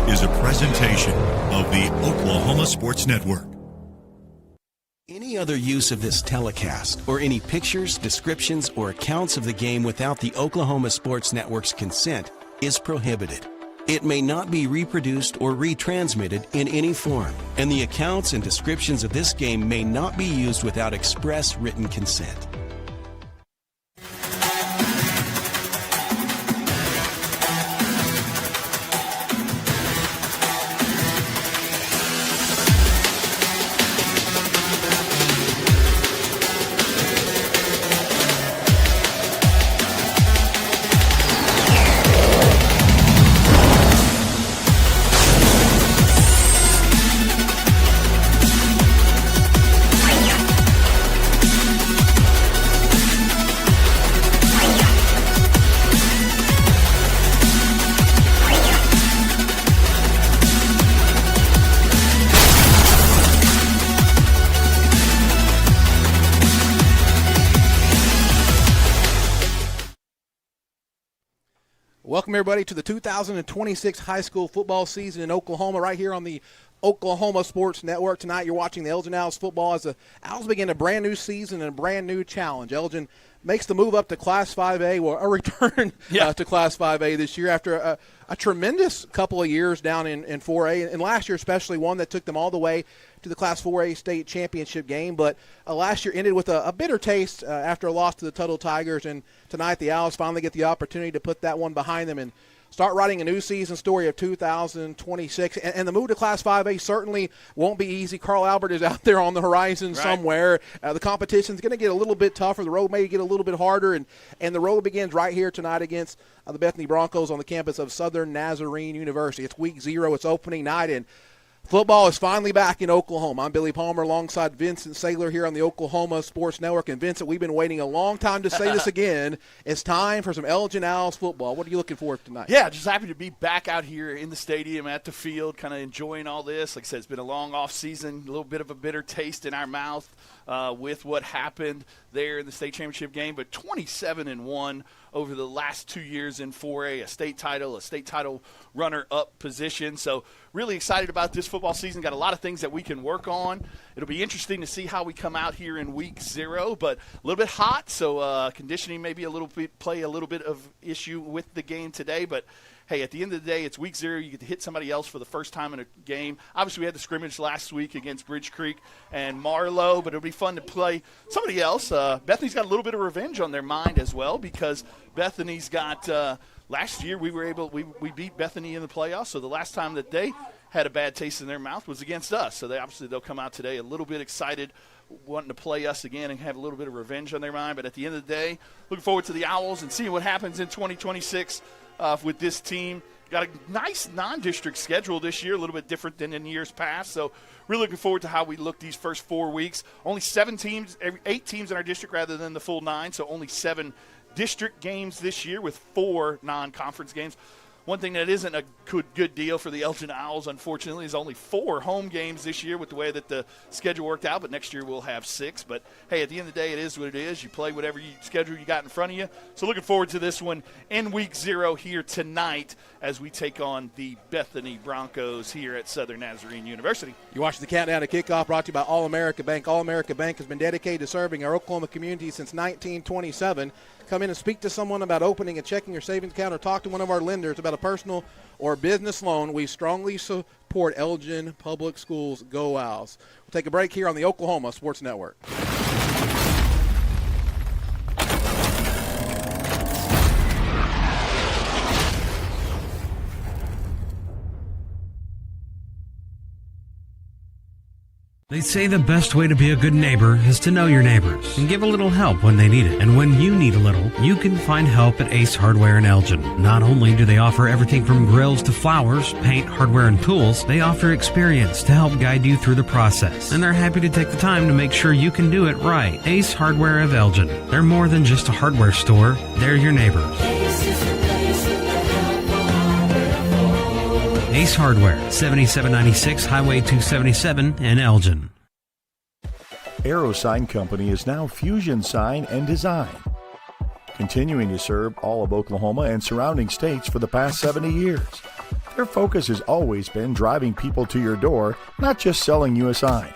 is a presentation of the Oklahoma Sports Network. Any other use of this telecast or any pictures, descriptions, or accounts of the game without the Oklahoma Sports Network's consent is prohibited. It may not be reproduced or retransmitted in any form, and the accounts and descriptions of this game may not be used without express written consent. Welcome, everybody, to the 2026 high school football season in Oklahoma, right here on the Oklahoma Sports Network. Tonight, you're watching the Elgin Owls football as the Owls begin a brand new season and a brand new challenge. Elgin makes the move up to Class 5A, well, a return to Class 5A this year after a tremendous couple of years down in 4A, and last year especially one that took them all the way to the Class 4A state championship game. But last year ended with a bitter taste after a loss to the Tuttle Tigers, and tonight the Owls finally get the opportunity to put that one behind them and start writing a new season story of 2026. And the move to Class 5A certainly won't be easy. Carl Albert is out there on the horizon somewhere. The competition's going to get a little bit tougher. The road may get a little bit harder, and the road begins right here tonight against the Bethany Broncos on the campus of Southern Nazarene University. It's week 0. It's opening night, and football is finally back in Oklahoma. I'm Billy Palmer alongside Vincent Saylor here on the Oklahoma Sports Network. And, Vincent, we've been waiting a long time to say this again. It's time for some Elgin Owls football. What are you looking for tonight? Yeah, just happy to be back out here in the stadium at the field, kind of enjoying all this. Like I said, it's been a long off season, a little bit of a bitter taste in our mouth with what happened there in the state championship game. But 27-1 over the last 2 years in 4A, a state title runner-up position. So really excited about this football season. Got a lot of things that we can work on. It'll be interesting to see how we come out here in week 0, but a little bit hot, so conditioning maybe play a little bit of issue with the game today. But hey, at the end of the day, it's week 0. You get to hit somebody else for the first time in a game. Obviously, we had the scrimmage last week against Bridge Creek and Marlowe, but it'll be fun to play somebody else. Bethany's got a little bit of revenge on their mind as well, because Bethany's got last year we beat Bethany in the playoffs, so the last time that they had a bad taste in their mouth was against us. So they'll come out today a little bit excited, wanting to play us again and have a little bit of revenge on their mind. But at the end of the day, looking forward to the Owls and seeing what happens in 2026 with this team. Got a nice non-district schedule this year, a little bit different than in years past. So really looking forward to how we look these first 4 weeks. Only 8 teams in our district rather than the full 9, so only 7 district games this year with 4 non-conference games. One thing that isn't a good deal for the Elgin Owls, unfortunately, is only 4 home games this year with the way that the schedule worked out, but next year we'll have 6. But, hey, at the end of the day, it is what it is. You play whatever schedule you got in front of you. So looking forward to this one in week 0 here tonight as we take on the Bethany Broncos here at Southern Nazarene University. You're watching the Countdown to Kickoff, brought to you by All-America Bank. All-America Bank has been dedicated to serving our Oklahoma community since 1927. Come in and speak to someone about opening a checking or savings account, or talk to one of our lenders about a personal or business loan. We strongly support Elgin Public Schools. Go Owls. We'll take a break here on the Oklahoma Sports Network. They say the best way to be a good neighbor is to know your neighbors and give a little help when they need it. And when you need a little, you can find help at Ace Hardware in Elgin. Not only do they offer everything from grills to flowers, paint, hardware, and tools, they offer experience to help guide you through the process. And they're happy to take the time to make sure you can do it right. Ace Hardware of Elgin. They're more than just a hardware store. They're your neighbors. Ace Hardware, 7796 Highway 277 in Elgin. Arrow Sign Company is now Fusion Sign and Design, continuing to serve all of Oklahoma and surrounding states for the past 70 years. Their focus has always been driving people to your door, not just selling you a sign.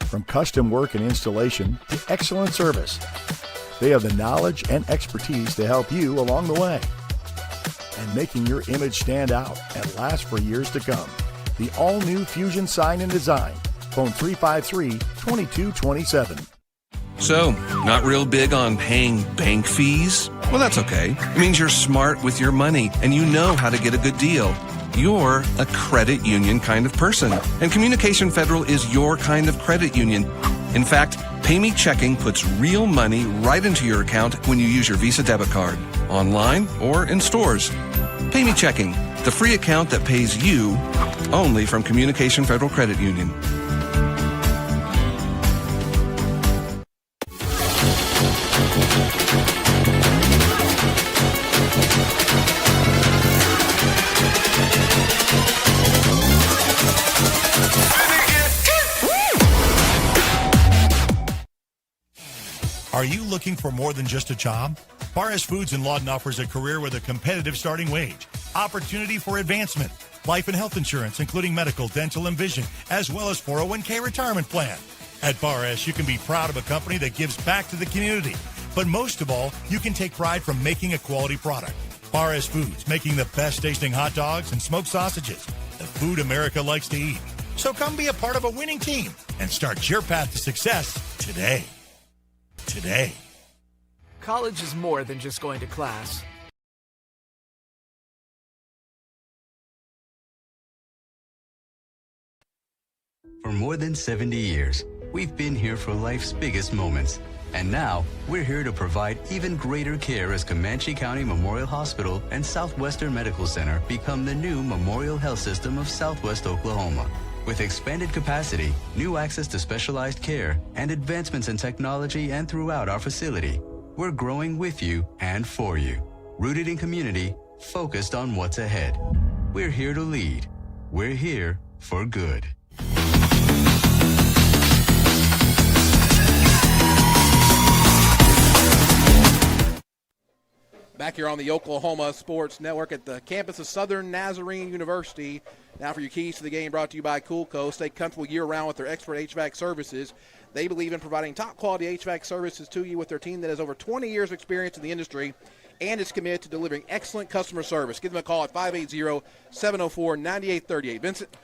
From custom work and installation to excellent service, they have the knowledge and expertise to help you along the way. And making your image stand out and last for years to come. The all-new Fusion Sign and Design. Phone 353-2227. So, not real big on paying bank fees? Well, that's okay. It means you're smart with your money and you know how to get a good deal. You're a credit union kind of person, and Communication Federal is your kind of credit union. In fact, Pay Me Checking puts real money right into your account when you use your Visa debit card, online or in stores. Pay Me Checking, the free account that pays you only from Communication Federal Credit Union. Are you looking for more than just a job? Barres Foods in Lawton offers a career with a competitive starting wage, opportunity for advancement, life and health insurance, including medical, dental, and vision, as well as 401k retirement plan. At Barres, you can be proud of a company that gives back to the community. But most of all, you can take pride from making a quality product. Barres Foods, making the best tasting hot dogs and smoked sausages, the food America likes to eat. So come be a part of a winning team and start your path to success today. College is more than just going to class. For more than 70 years, we've been here for life's biggest moments. And now, we're here to provide even greater care as Comanche County Memorial Hospital and Southwestern Medical Center become the new Memorial Health System of Southwest Oklahoma. With expanded capacity, new access to specialized care, and advancements in technology and throughout our facility, we're growing with you and for you. Rooted in community, focused on what's ahead. We're here to lead. We're here for good. Back here on the Oklahoma Sports Network at the campus of Southern Nazarene University. Now for your keys to the game, brought to you by Coolco. Stay comfortable year-round with their expert HVAC services. They believe in providing top-quality HVAC services to you with their team that has over 20 years of experience in the industry and is committed to delivering excellent customer service. Give them a call at 580-704-9838. Vincent?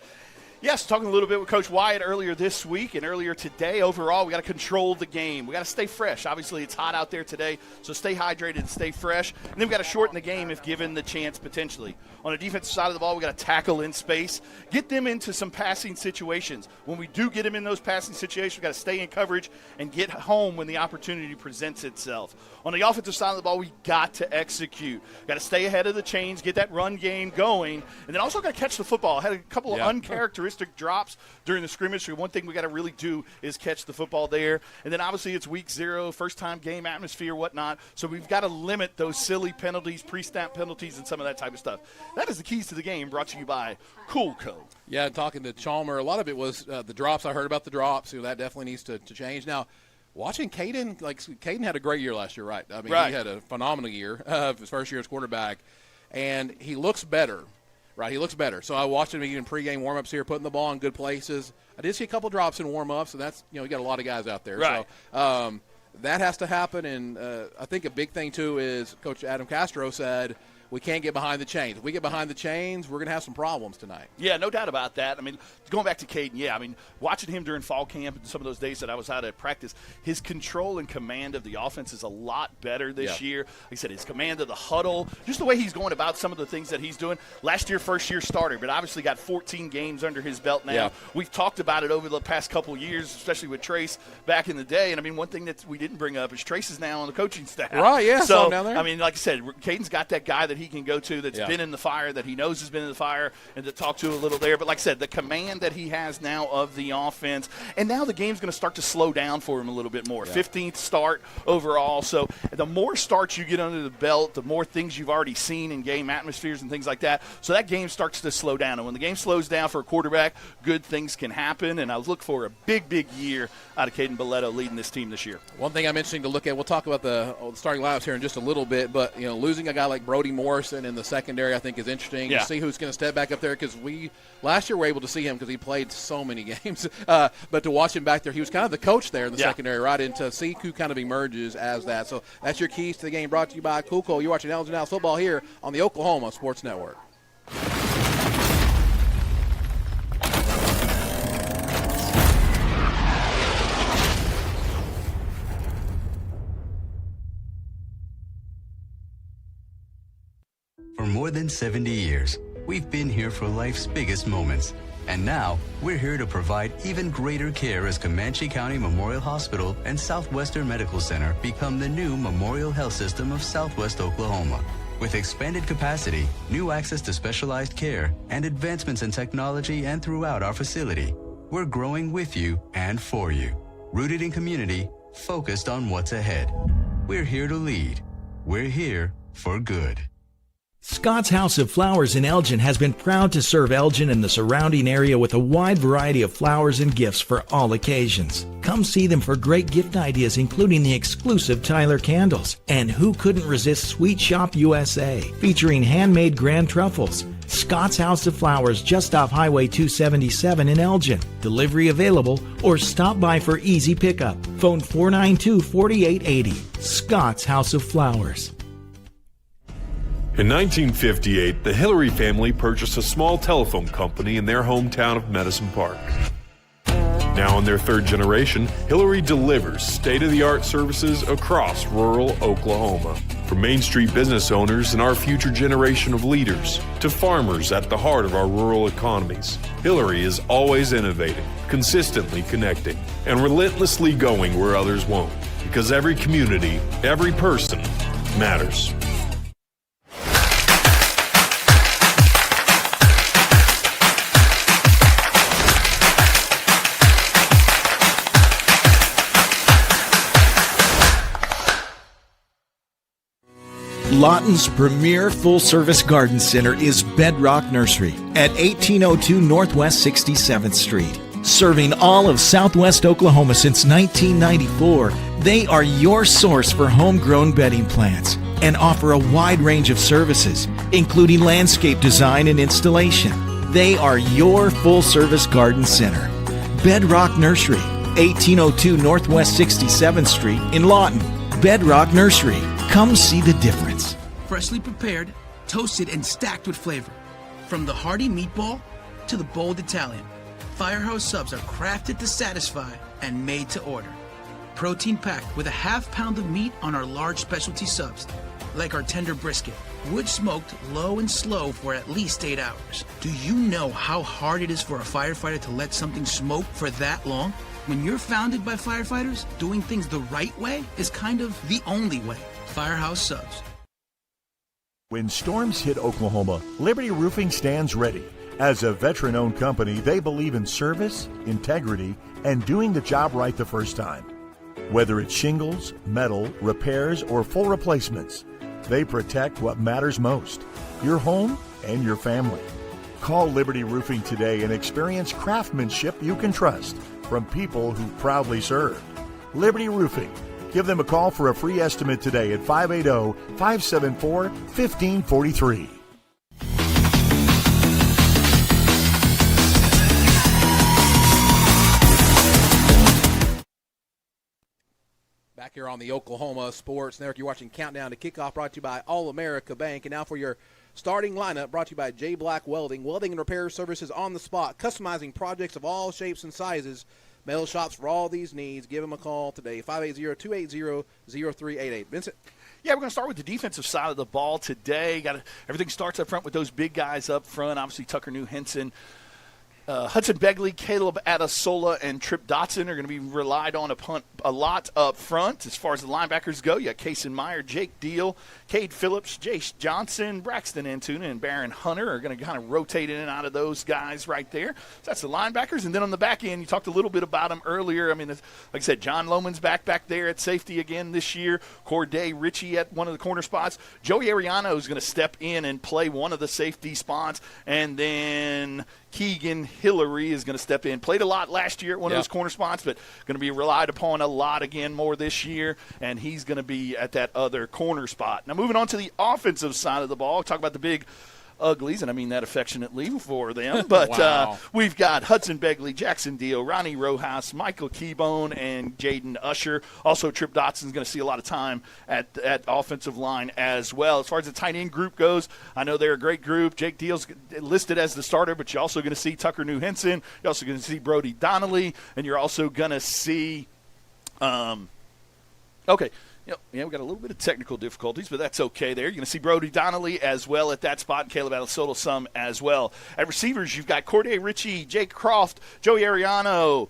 Yes, talking a little bit with Coach Wyatt earlier this week and earlier today. Overall, we got to control the game. We got to stay fresh. Obviously, it's hot out there today, so stay hydrated and stay fresh. And then we got to shorten the game if given the chance potentially. On the defensive side of the ball, we got to tackle in space, get them into some passing situations. When we do get them in those passing situations, we got to stay in coverage and get home when the opportunity presents itself. On the offensive side of the ball, we got to execute. Got to stay ahead of the chains, get that run game going, and then also got to catch the football. I had a couple of uncharacteristic drops during the scrimmage. So one thing we got to really do is catch the football there. And then obviously it's week 0, first-time game atmosphere, whatnot. So we've got to limit those silly penalties, pre-snap penalties, and some of that type of stuff. That is the keys to the game, brought to you by Coolco. Yeah, talking to Chalmer, a lot of it was the drops. I heard about the drops. So that definitely needs to change. Now, watching Caden, Caden had a great year last year, right? I mean, He had a phenomenal year his first year as quarterback, and he looks better. Right, he looks better. So I watched him in pregame warm-ups here, putting the ball in good places. I did see a couple drops in warm-ups, and that's, you got a lot of guys out there. Right. So that has to happen, and I think a big thing, too, is Coach Adam Castro said we can't get behind the chains. If we get behind the chains, we're going to have some problems tonight. Yeah, no doubt about that. I mean, going back to Caden, watching him during fall camp and some of those days that I was out at practice, his control and command of the offense is a lot better this year. Like I said, his command of the huddle, just the way he's going about some of the things that he's doing. Last year, first-year starter, but obviously got 14 games under his belt now. Yeah. We've talked about it over the past couple of years, especially with Trace back in the day. And, one thing that we didn't bring up is Trace is now on the coaching staff. Right, yeah. So, down there. like I said, Caden's got that guy that he can go to that's been in the fire, that he knows has been in the fire, and to talk to a little there. But like I said, the command that he has now of the offense, and now the game's going to start to slow down for him a little bit more. 15th start overall. So the more starts you get under the belt, the more things you've already seen in game atmospheres and things like that. So that game starts to slow down. And when the game slows down for a quarterback, good things can happen. And I look for a big, big year out of Caden Belletto leading this team this year. One thing I'm interested to look at, we'll talk about the starting lineups here in just a little bit, but losing a guy like Brody Moore Morrison in the secondary, I think, is interesting Yeah. to see who's going to step back up there, because we last year were able to see him because he played so many games. But to watch him back there, he was kind of the coach there in the secondary, right? And to see who kind of emerges as that. So that's your keys to the game, brought to you by Coolco. You're watching Elgin House Football here on the Oklahoma Sports Network. For more than 70 years, we've been here for life's biggest moments. And now, we're here to provide even greater care as Comanche County Memorial Hospital and Southwestern Medical Center become the new Memorial Health System of Southwest Oklahoma. With expanded capacity, new access to specialized care, and advancements in technology and throughout our facility, we're growing with you and for you. Rooted in community, focused on what's ahead. We're here to lead. We're here for good. Scott's House of Flowers in Elgin has been proud to serve Elgin and the surrounding area with a wide variety of flowers and gifts for all occasions. Come see them for great gift ideas, including the exclusive Tyler candles. And who couldn't resist Sweet Shop USA, featuring handmade grand truffles. Scott's House of Flowers, just off Highway 277 in Elgin. Delivery available, or stop by for easy pickup. Phone 492-4880. Scott's House of Flowers. In 1958, the Hillary family purchased a small telephone company in their hometown of Medicine Park. Now in their third generation, Hillary delivers state-of-the-art services across rural Oklahoma. From Main Street business owners and our future generation of leaders to farmers at the heart of our rural economies, Hillary is always innovating, consistently connecting, and relentlessly going where others won't. Because every community, every person matters. Lawton's premier full-service garden center is Bedrock Nursery at 1802 Northwest 67th Street. Serving all of Southwest Oklahoma since 1994, they are your source for homegrown bedding plants and offer a wide range of services, including landscape design and installation. They are your full-service garden center. Bedrock Nursery, 1802 Northwest 67th Street in Lawton. Bedrock Nursery. Come see the difference. Freshly prepared, toasted, and stacked with flavor. From the hearty meatball to the bold Italian, Firehouse subs are crafted to satisfy and made to order. Protein packed with a half pound of meat on our large specialty subs, like our tender brisket, wood smoked low and slow for at least 8 hours. Do you know how hard it is for a firefighter to let something smoke for that long? When you're founded by firefighters, doing things the right way is kind of the only way. Firehouse subs. When storms hit Oklahoma, Liberty Roofing stands ready. As a veteran-owned company, they believe in service, integrity, and doing the job right the first time. Whether it's shingles, metal, repairs, or full replacements, they protect what matters most, your home and your family. Call Liberty Roofing today and experience craftsmanship you can trust from people who proudly served. Liberty Roofing. Give them a call for a free estimate today at 580-574-1543. Back here on the Oklahoma Sports Network, you're watching Countdown to Kickoff, brought to you by All America Bank. And now for your starting lineup, brought to you by J. Black Welding. Welding and repair services on the spot, customizing projects of all shapes and sizes. Metal shops for all these needs. Give them a call today, 580-280-0388. Vincent? Yeah, we're going to start with the defensive side of the ball today. Everything starts up front with those big guys up front. Obviously, Tucker New Henson, Hudson Begley, Caleb Adasola, and Trip Dotson are going to be relied on a lot up front. As far as the linebackers go, you got Kason Meyer, Jake Deal, Cade Phillips, Jace Johnson, Braxton Antuna, and Barron Hunter are going to kind of rotate in and out of those guys right there. So that's the linebackers. And then on the back end, you talked a little bit about them earlier. I mean, like I said, John Lohman's back there at safety again this year. Corday Ritchie at one of the corner spots. Joey Ariano is going to step in and play one of the safety spots. And then Keegan Hillary is going to step in. Played a lot last year at one of those corner spots, but going to be relied upon a lot again more this year, and he's going to be at that other corner spot. Now, moving on to the offensive side of the ball, talk about the big uglies, and I mean that affectionately for them. But we've got Hudson Begley, Jackson Dio, Ronnie Rojas, Michael Keybone, and Jaden Usher. Also, Trip Dotson's going to see a lot of time at offensive line as well. As far as the tight end group goes, I know they're a great group. Jake Deal's listed as the starter, but you're also going to see Tucker New Henson. You're also going to see Brody Donnelly, and you're also going to see we got a little bit of technical difficulties, but that's okay there. You're going to see Brody Donnelly as well at that spot, and Caleb Alisotto some as well. At receivers, you've got Corday Ritchie, Jake Croft, Joey Ariano.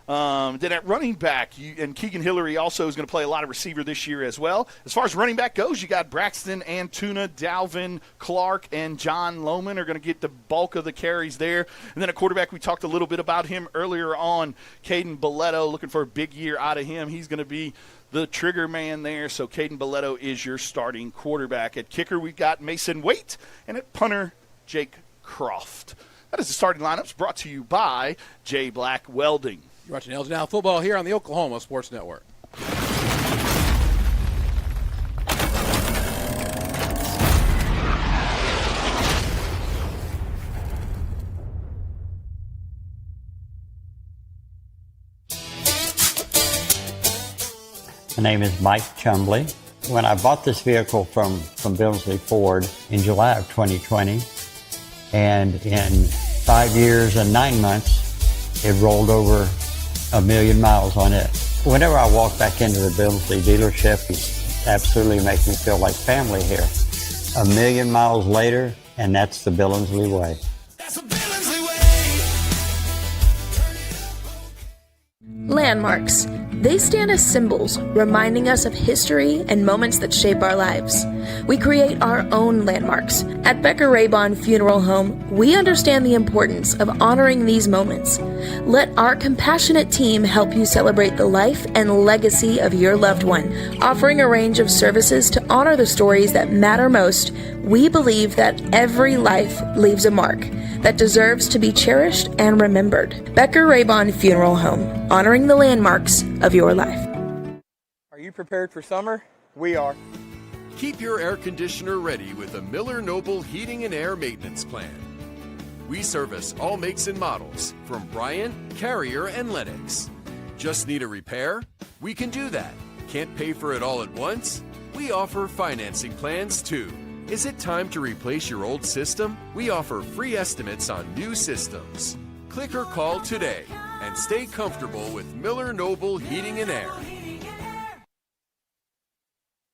Then at running back, and Keegan Hillary also is going to play a lot of receiver this year as well. As far as running back goes, you got Braxton Antuna, Dalvin Clark, and John Lohman are going to get the bulk of the carries there. And then at quarterback, we talked a little bit about him earlier on. Caden Belletto, looking for a big year out of him. He's going to be the trigger man there, so Caden Belletto is your starting quarterback. At kicker, we've got Mason Waite, and at punter, Jake Croft. That is the starting lineups brought to you by J. Black Welding. You're watching Elgin Now Football here on the Oklahoma Sports Network. My name is Mike Chumley. When I bought this vehicle from Billingsley Ford in July of 2020, and in 5 years and 9 months, it rolled over 1 million miles on it. Whenever I walk back into the Billingsley dealership, it absolutely makes me feel like family here. 1 million miles later, and that's the Billingsley way. Landmarks. They stand as symbols, reminding us of history and moments that shape our lives. We create our own landmarks. At Becker Raybon Funeral Home, we understand the importance of honoring these moments. Let our compassionate team help you celebrate the life and legacy of your loved one. Offering a range of services to honor the stories that matter most, we believe that every life leaves a mark that deserves to be cherished and remembered. Becker Raybon Funeral Home, honoring the landmarks of your life. Are you prepared for summer? We are. Keep your air conditioner ready with a Miller Noble Heating and Air Maintenance Plan. We service all makes and models from Bryant, Carrier, and Lennox. Just need a repair? We can do that. Can't pay for it all at once? We offer financing plans too. Is it time to replace your old system? We offer free estimates on new systems. Click or call today and stay comfortable with Miller Noble Heating and Air.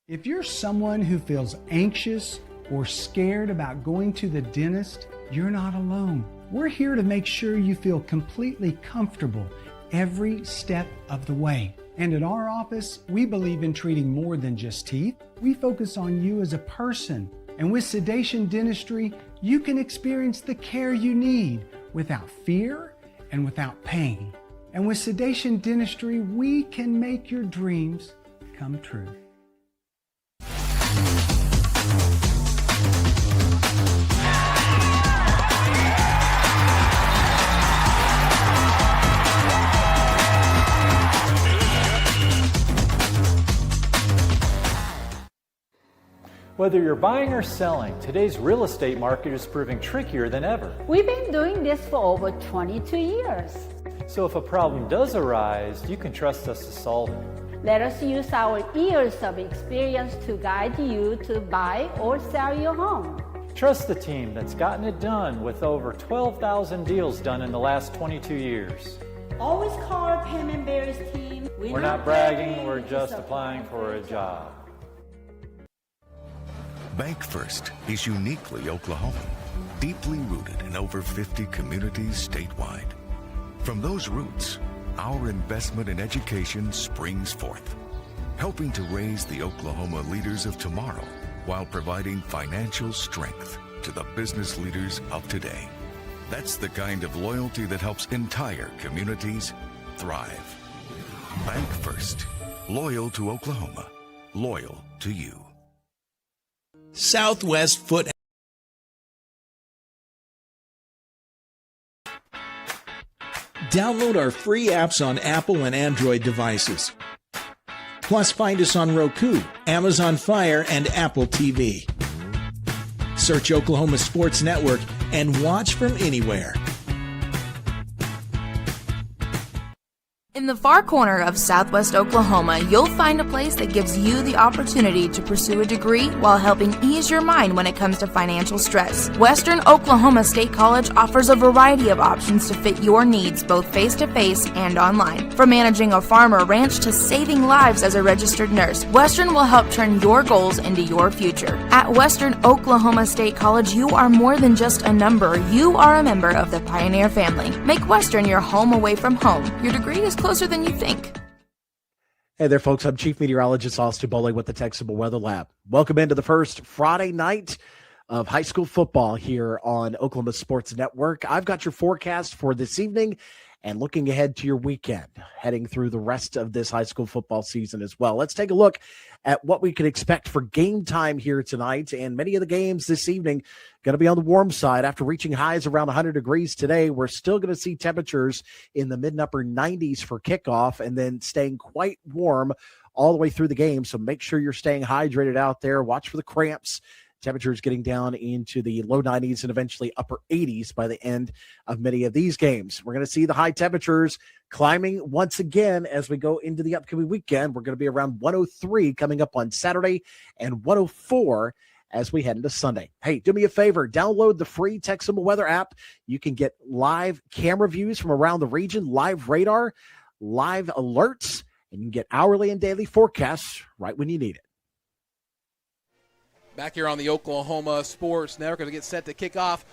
If you're someone who feels anxious or scared about going to the dentist, you're not alone. We're here to make sure you feel completely comfortable every step of the way. And at our office, we believe in treating more than just teeth. We focus on you as a person. And with Sedation Dentistry, you can experience the care you need without fear and without pain. And with Sedation Dentistry, we can make your dreams come true. Whether you're buying or selling, today's real estate market is proving trickier than ever. We've been doing this for over 22 years. So if a problem does arise, you can trust us to solve it. Let us use our years of experience to guide you to buy or sell your home. Trust the team that's gotten it done with over 12,000 deals done in the last 22 years. Always call our Payment Berries team. We're not bragging, we're just applying for a job. Bank First is uniquely Oklahoman, deeply rooted in over 50 communities statewide. From those roots, our investment in education springs forth, helping to raise the Oklahoma leaders of tomorrow while providing financial strength to the business leaders of today. That's the kind of loyalty that helps entire communities thrive. Bank First, loyal to Oklahoma, loyal to you. Southwest Foot Download our free apps on Apple and Android devices. Plus, find us on Roku, Amazon Fire, and Apple TV. Search Oklahoma Sports Network and watch from anywhere. In the far corner of southwest Oklahoma, you'll find a place that gives you the opportunity to pursue a degree while helping ease your mind when it comes to financial stress. Western Oklahoma State College offers a variety of options to fit your needs, both face-to-face and online. From managing a farm or ranch to saving lives as a registered nurse, Western will help turn your goals into your future. At Western Oklahoma State College, you are more than just a number. You are a member of the Pioneer family. Make Western your home away from home. Your degree is closer than you think. Hey there, folks. I'm Chief Meteorologist Austin Bowling with the Texable Weather Lab. Welcome into the first Friday night of high school football here on Oklahoma Sports Network. I've got your forecast for this evening and looking ahead to your weekend, heading through the rest of this high school football season as well. Let's take a look at what we can expect for game time here tonight. And many of the games this evening going to be on the warm side. After reaching highs around 100 degrees today, we're still going to see temperatures in the mid and upper 90s for kickoff and then staying quite warm all the way through the game. So make sure you're staying hydrated out there. Watch for the cramps. Temperatures getting down into the low 90s and eventually upper 80s by the end of many of these games. We're going to see the high temperatures climbing once again as we go into the upcoming weekend. We're going to be around 103 coming up on Saturday and 104 as we head into Sunday. Hey, do me a favor. Download the free Texable Weather app. You can get live camera views from around the region, live radar, live alerts, and you can get hourly and daily forecasts right when you need it. Back here on the Oklahoma Sports Network, going to get set to kick off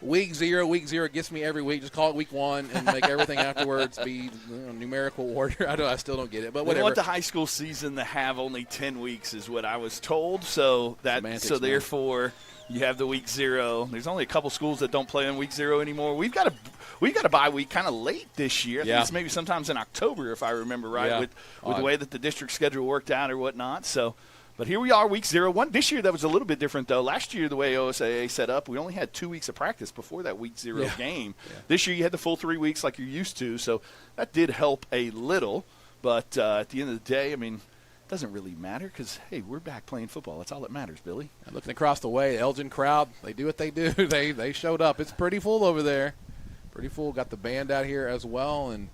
week zero. Week zero gets me every week. Just call it week one and make everything afterwards be numerical order. I still don't get it, but whatever. We want the high school season to have only 10 weeks is what I was told. So therefore you have the week zero. There's only a couple schools that don't play on week zero anymore. We've got a bye week kind of late this year. I think it's maybe sometimes in October if I remember right with the way that the district schedule worked out or whatnot. So. But here we are, week 0-1. This year, that was a little bit different, though. Last year, the way OSAA set up, we only had 2 weeks of practice before that week 0 game. Yeah. This year, you had the full 3 weeks like you're used to, so that did help a little. But at the end of the day, I mean, it doesn't really matter because, hey, we're back playing football. That's all that matters, Billy. And looking across the way, the Elgin crowd, they do what they do. They showed up. It's pretty full over there. Pretty full. Got the band out here as well and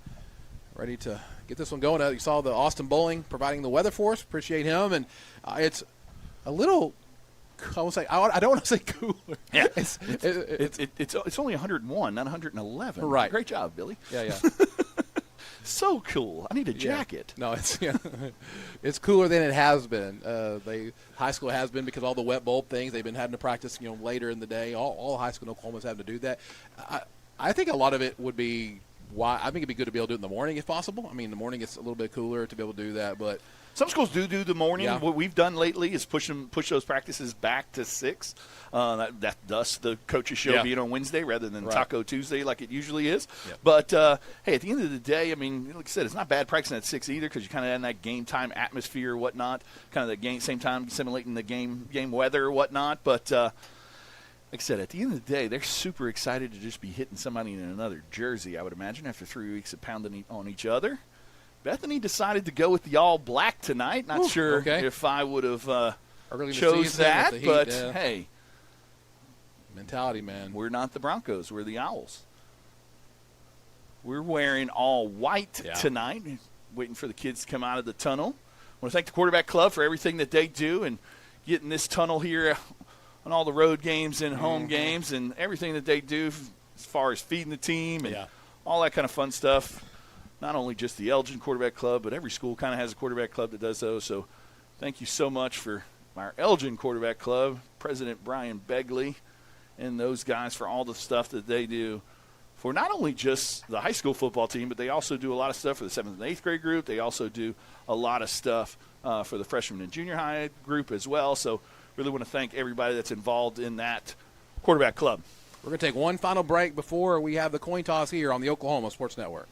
ready to get this one going. You saw the Austin Bowling providing the weather for us. Appreciate him. And it's a little, I don't want to say cooler. Yeah. It's only 101, not 111. Right. Great job, Billy. Yeah. So cool. I need a jacket. No, it's cooler than it has been. High school has been because all the wet bulb things. They've been having to practice, later in the day. All high school in Oklahoma's having to do that. I think a lot of it would be why I think it'd be good to be able to do it in the morning if possible. I mean, in the morning it's a little bit cooler to be able to do that, but some schools do the morning. Yeah. What we've done lately is push those practices back to 6. Thus the coaches show being on Wednesday rather than Taco Tuesday like it usually is. Yep. But, hey, at the end of the day, I mean, like I said, it's not bad practicing at 6 either because you kind of in that game time atmosphere or whatnot, kind of the game same time simulating the game weather or whatnot. But, like I said, at the end of the day, they're super excited to just be hitting somebody in another jersey, I would imagine, after 3 weeks of pounding on each other. Bethany decided to go with the all-black tonight. Not sure if I would have chose that, but hey. Mentality, man. We're not the Broncos. We're the Owls. We're wearing all white tonight, waiting for the kids to come out of the tunnel. I want to thank the quarterback club for everything that they do and getting this tunnel here on all the road games and home games and everything that they do as far as feeding the team and all that kind of fun stuff. Not only just the Elgin Quarterback Club, but every school kind of has a quarterback club that does those. So thank you so much for our Elgin Quarterback Club, President Brian Begley, and those guys for all the stuff that they do for not only just the high school football team, but they also do a lot of stuff for the 7th and 8th grade group. They also do a lot of stuff for the freshman and junior high group as well. So really want to thank everybody that's involved in that quarterback club. We're going to take one final break before we have the coin toss here on the Oklahoma Sports Network.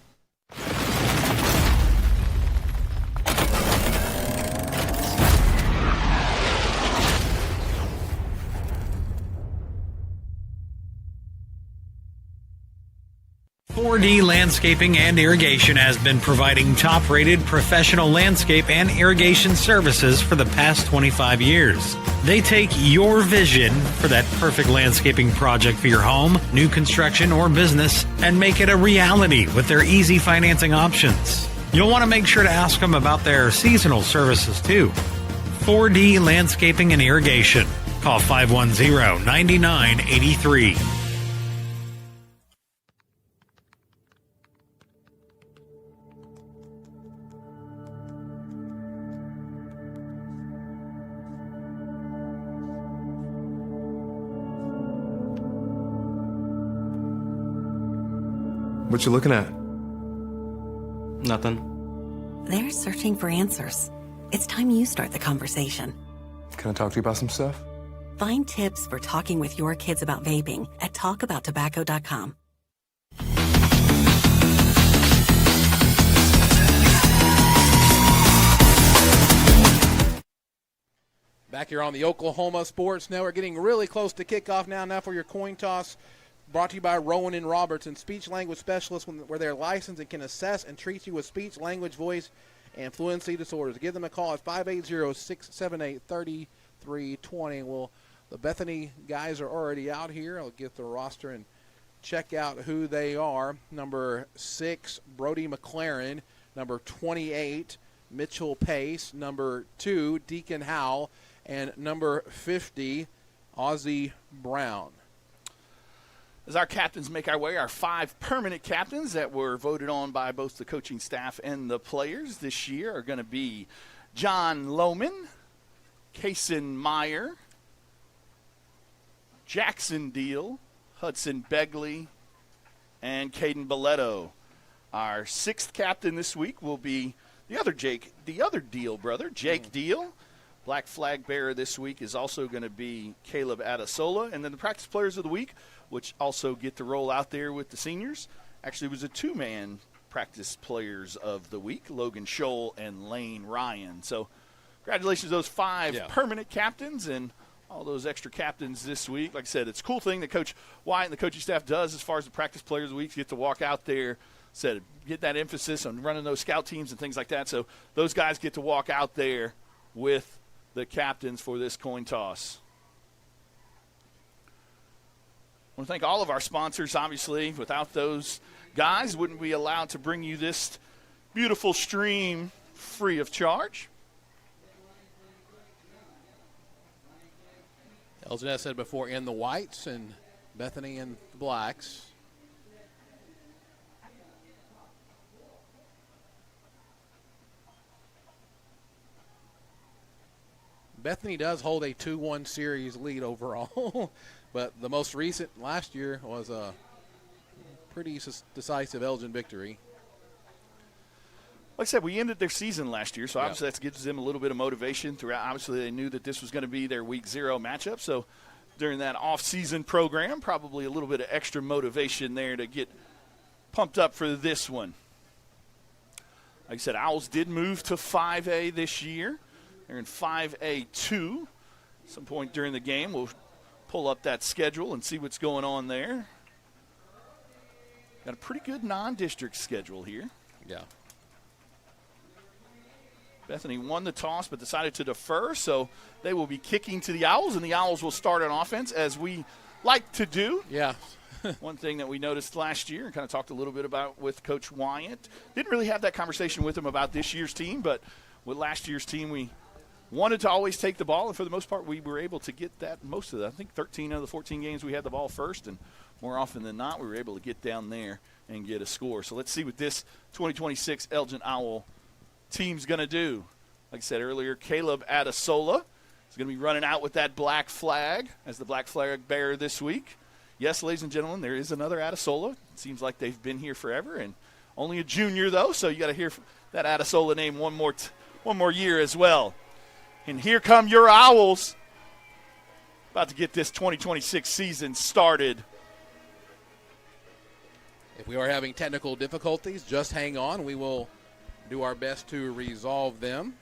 4D Landscaping and Irrigation has been providing top-rated professional landscape and irrigation services for the past 25 years. They take your vision for that perfect landscaping project for your home, new construction, or business and make it a reality with their easy financing options. You'll want to make sure to ask them about their seasonal services too. 4D Landscaping and Irrigation. Call 510-9983. What you looking at? Nothing. They're searching for answers. It's time you start the conversation. Can I talk to you about some stuff? Find tips for talking with your kids about vaping at talkabouttobacco.com. Back here on the Oklahoma Sports Network, getting really close to kickoff now. Now for your coin toss, brought to you by Rowan and Robertson, speech language specialists where they're licensed and can assess and treat you with speech, language, voice, and fluency disorders. Give them a call at 580-678-3320. Well, the Bethany guys are already out here. I'll get the roster and check out who they are. Number 6, Brody McLaren. Number 28, Mitchell Pace. Number 2, Deacon Howell. And number 50, Ozzie Brown. As our captains make our way, our 5 permanent captains that were voted on by both the coaching staff and the players this year are going to be John Lohman, Kason Meyer, Jackson Deal, Hudson Begley, and Caden Belletto. Our 6th captain this week will be the other Deal brother, Jake Deal. Black flag bearer this week is also going to be Caleb Adesola. And then the practice players of the week, which also get to roll out there with the seniors, actually was a 2-man practice players of the week, Logan Scholl and Lane Ryan. So congratulations to those 5 permanent captains and all those extra captains this week. Like I said, it's a cool thing that Coach Wyatt and the coaching staff does as far as the practice players of the week, get to walk out there, get that emphasis on running those scout teams and things like that. So those guys get to walk out there with the captains for this coin toss. I want to thank all of our sponsors, obviously. Without those guys, wouldn't be allowed to bring you this beautiful stream free of charge. Elgin, as I said before, in the whites and Bethany in the blacks. Bethany does hold a 2-1 series lead overall, but the most recent last year was a pretty decisive Elgin victory. Like I said, we ended their season last year, so obviously that gives them a little bit of motivation throughout. Obviously, they knew that this was going to be their week 0 matchup, so during that off-season program, probably a little bit of extra motivation there to get pumped up for this one. Like I said, Owls did move to 5A this year. They're in 5A2. Some point during the game, we'll pull up that schedule and see what's going on there. Got a pretty good non-district schedule here. Yeah. Bethany won the toss but decided to defer, so they will be kicking to the Owls, and the Owls will start on offense as we like to do. Yeah. One thing that we noticed last year and kind of talked a little bit about with Coach Wyatt. Didn't really have that conversation with him about this year's team, but with last year's team, we wanted to always take the ball, and for the most part, we were able to get that most of it. I think 13 out of the 14 games we had the ball first, and more often than not, we were able to get down there and get a score. So let's see what this 2026 Elgin Owl team's going to do. Like I said earlier, Caleb Adesola is going to be running out with that black flag as the black flag bearer this week. Yes, ladies and gentlemen, there is another Adesola. It seems like they've been here forever, and only a junior, though, so you got to hear that Adesola name one more year as well. And here come your Owls, about to get this 2026 season started. If we are having technical difficulties, just hang on. We will do our best to resolve them.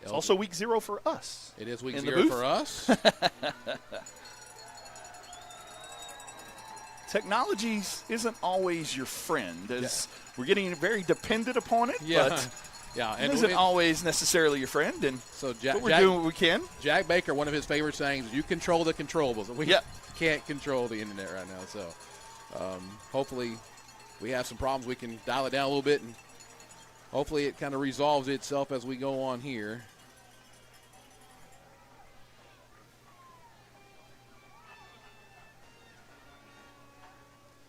It's also week 0 for us. It is week in 0 for us. Technology isn't always your friend. We're getting very dependent upon it, but it isn't always necessarily your friend. And so we're doing what we can. Jack Baker, one of his favorite sayings, you control the controllables. We can't control the internet right now. So hopefully we have some problems. We can dial it down a little bit, and hopefully it kind of resolves itself as we go on here.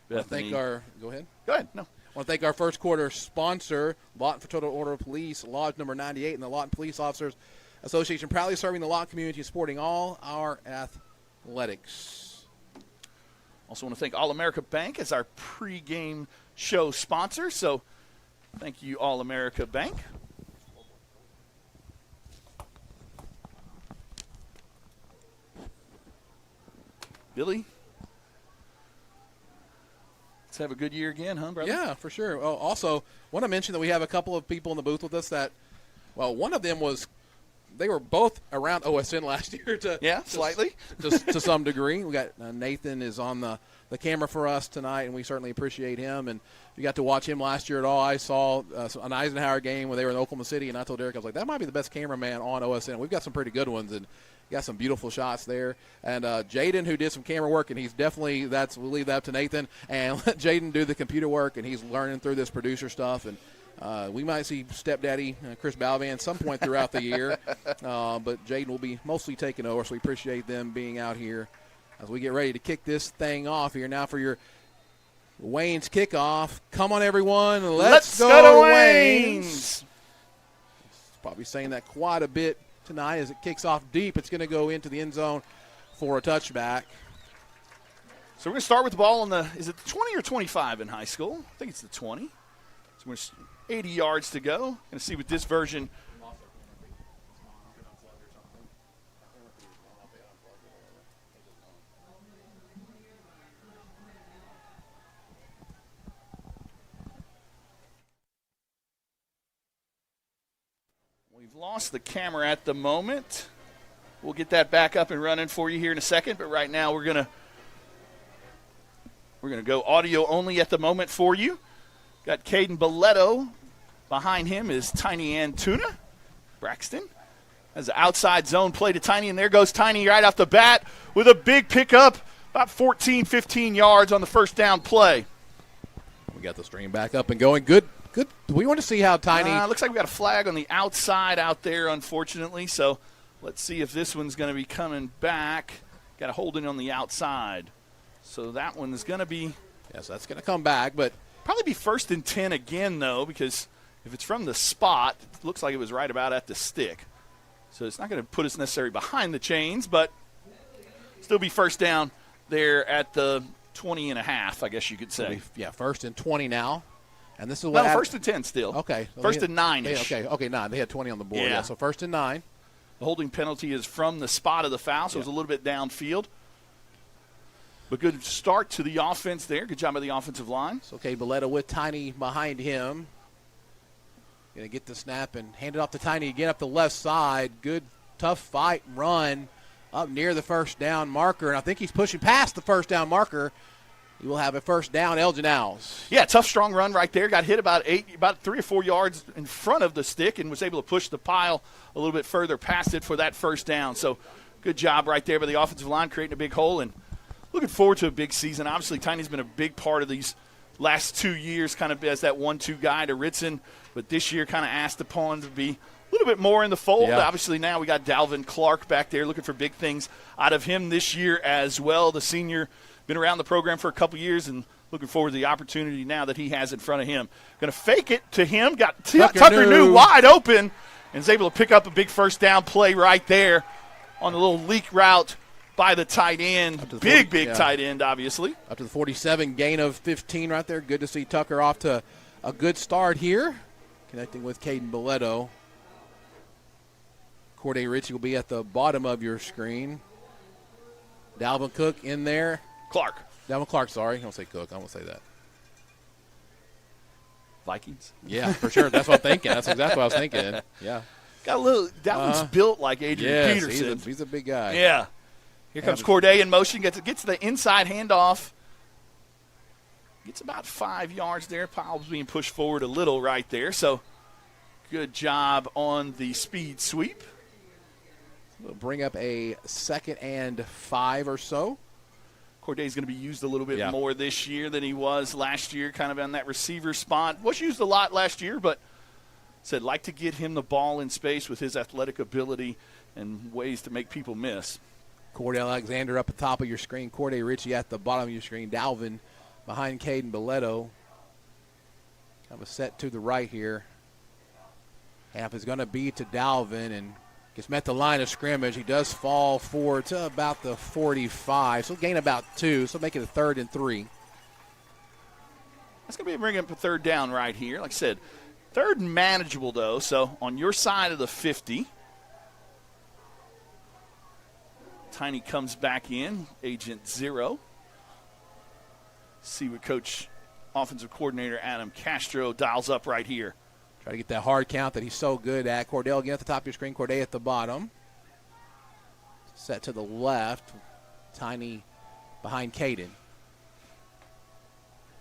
Bethany. Go ahead. Go ahead. No. I want to thank our first quarter sponsor, Lawton Fraternal Order of Police, Lodge number 98, and the Lawton Police Officers Association, proudly serving the Lawton community and supporting all our athletics. Also want to thank All America Bank as our pregame show sponsor. So thank you, All America Bank. Billy, let's have a good year again, huh, brother? Yeah, for sure. Well, also, want to mention that we have a couple of people in the booth with us that, well, one of them they were both around OSN last year slightly. to some degree. We got Nathan is on the camera for us tonight, and we certainly appreciate him. And if you got to watch him last year at all, I saw an Eisenhower game when they were in Oklahoma City, and I told Derek, I was like, that might be the best cameraman on OSN. We've got some pretty good ones, and got some beautiful shots there. And Jaden, who did some camera work, and he's definitely, we'll leave that up to Nathan, and let Jaden do the computer work, and he's learning through this producer stuff. And we might see stepdaddy Chris Balvan some point throughout the year, but Jaden will be mostly taking over, so we appreciate them being out here as we get ready to kick this thing off here now for your Wayne's kickoff. Come on, everyone. Let's go to Wayne's. Probably saying that quite a bit tonight as it kicks off deep. It's going to go into the end zone for a touchback. So we're going to start with the ball on is it the 20 or 25 in high school? I think it's the 20. So we're 80 yards to go. Going to see with this version. We've lost the camera at the moment. We'll get that back up and running for you here in a second, but right now we're going to go audio only at the moment for you. Got Caden Belletto. Behind him is Tiny Antuna. Braxton has an outside zone play to Tiny, and there goes Tiny right off the bat with a big pickup, about 14, 15 yards on the first down play. We got the stream back up and going. Good. We want to see how Tiny. Looks like we got a flag on the outside out there, unfortunately. So let's see if this one's going to be coming back. Got a holding on the outside. So that one is going to be. Yes, that's going to come back, but probably be 1st and 10 again, though, because if it's from the spot, it looks like it was right about at the stick. So it's not going to put us necessarily behind the chains, but still be first down there at the 20 and a half, I guess you could say. 1st and 20 now. And this is what 1st and 10 still. Okay. So 1st and 9-ish. Okay, 9. They had 20 on the board. Yeah, so 1st and 9. The holding penalty is from the spot of the foul, so it was a little bit downfield. But good start to the offense there. Good job by the offensive line. So, okay, Belletto with Tiny behind him. Going to get the snap and hand it off to Tiny again up the left side. Good, tough fight and run up near the first down marker. And I think he's pushing past the first down marker. He will have a first down, Elgin Owls. Yeah, tough, strong run right there. Got hit about 3 or 4 yards in front of the stick and was able to push the pile a little bit further past it for that first down. So good job right there by the offensive line, creating a big hole. And looking forward to a big season. Obviously, Tiny's been a big part of these last 2 years, kind of as that 1-2 guy to Ritson. But this year kind of asked upon to be a little bit more in the fold. Yeah. Obviously, now we got Dalvin Clark back there looking for big things out of him this year as well. The senior been around the program for a couple years and looking forward to the opportunity now that he has in front of him. Going to fake it to him. Got Tucker New wide open and is able to pick up a big first down play right there on a little leak route by the tight end. Big tight end, obviously. Up to the 47, gain of 15 right there. Good to see Tucker off to a good start here. Connecting with Caden Belletto. Corday Ritchie will be at the bottom of your screen. Dalvin Cook in there. Dalvin Clark, sorry. I don't say Cook. I won't say that. Vikings? Yeah, for sure. That's what I'm thinking. That's exactly what I was thinking. Yeah. Got a little. Dalvin's built like Adrian Peterson. He's a big guy. Yeah. Here comes Corday in motion. Gets the inside handoff. Gets about 5 yards there. Powell's being pushed forward a little right there. So good job on the speed sweep. We'll bring up a 2nd and 5 or so. Corday's going to be used a little bit more this year than he was last year, kind of on that receiver spot. Was used a lot last year, but said like to get him the ball in space with his athletic ability and ways to make people miss. Cordell Alexander up at the top of your screen. Corday Ritchie at the bottom of your screen. Dalvin behind Caden Belletto. Kind of a set to the right here. Half is going to be to Dalvin and gets met the line of scrimmage. He does fall forward to about the 45. So gain about 2. So make it a 3rd and 3. That's going to be bringing up a 3rd down right here. Like I said, 3rd manageable, though. So on your side of the 50. Tiny comes back in, Agent 0. See what Coach Offensive Coordinator Adam Castro dials up right here. Try to get that hard count that he's so good at. Cordell again at the top of your screen. Corday at the bottom. Set to the left. Tiny behind Caden.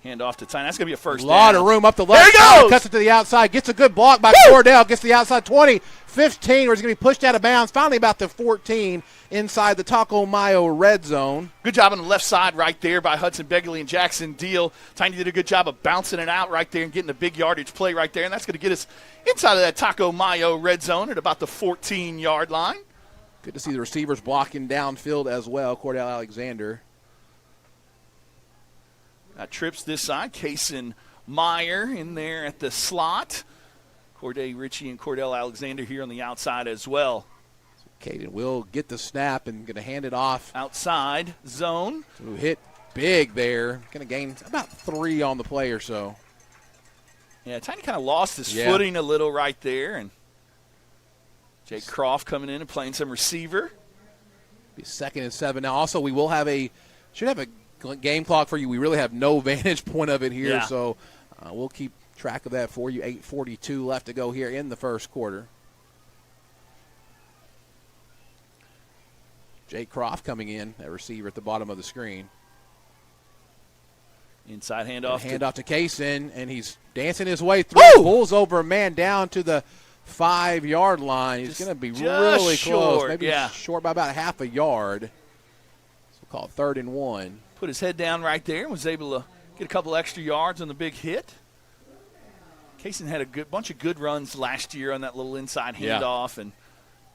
Hand off to Tiny. That's going to be a first down. A lot of room up the left. There he goes! Cuts it to the outside. Gets a good block by Cordell. Gets the outside 20, 15, where he's going to be pushed out of bounds. Finally about the 14 inside the Taco Mayo red zone. Good job on the left side right there by Hudson Begley and Jackson Deal. Tiny did a good job of bouncing it out right there and getting a big yardage play right there. And that's going to get us inside of that Taco Mayo red zone at about the 14-yard line. Good to see the receivers blocking downfield as well. Cordell Alexander. Trips this side. Kason Meyer in there at the slot. Corday Ritchie and Cordell Alexander here on the outside as well. So Caden will get the snap and going to hand it off. Outside zone. So hit big there. Going to gain about 3 on the play or so. Yeah, Tiny kind of lost his footing a little right there. And Jake Croft coming in and playing some receiver. Be 2nd and 7 now. Also, we will have should have a game clock for you. We really have no vantage point of it here, so we'll keep track of that for you. 8:42 left to go here in the first quarter. Jake Croft coming in, that receiver at the bottom of the screen. Inside handoff. Handoff to Kaysen, and he's dancing his way through. Pulls over a man down to the 5-yard line. He's going to be really short, close. Maybe short by about half a yard. So we'll call it 3rd and 1. Put his head down right there and was able to get a couple extra yards on the big hit. Kaysen had a bunch of good runs last year on that little inside handoff and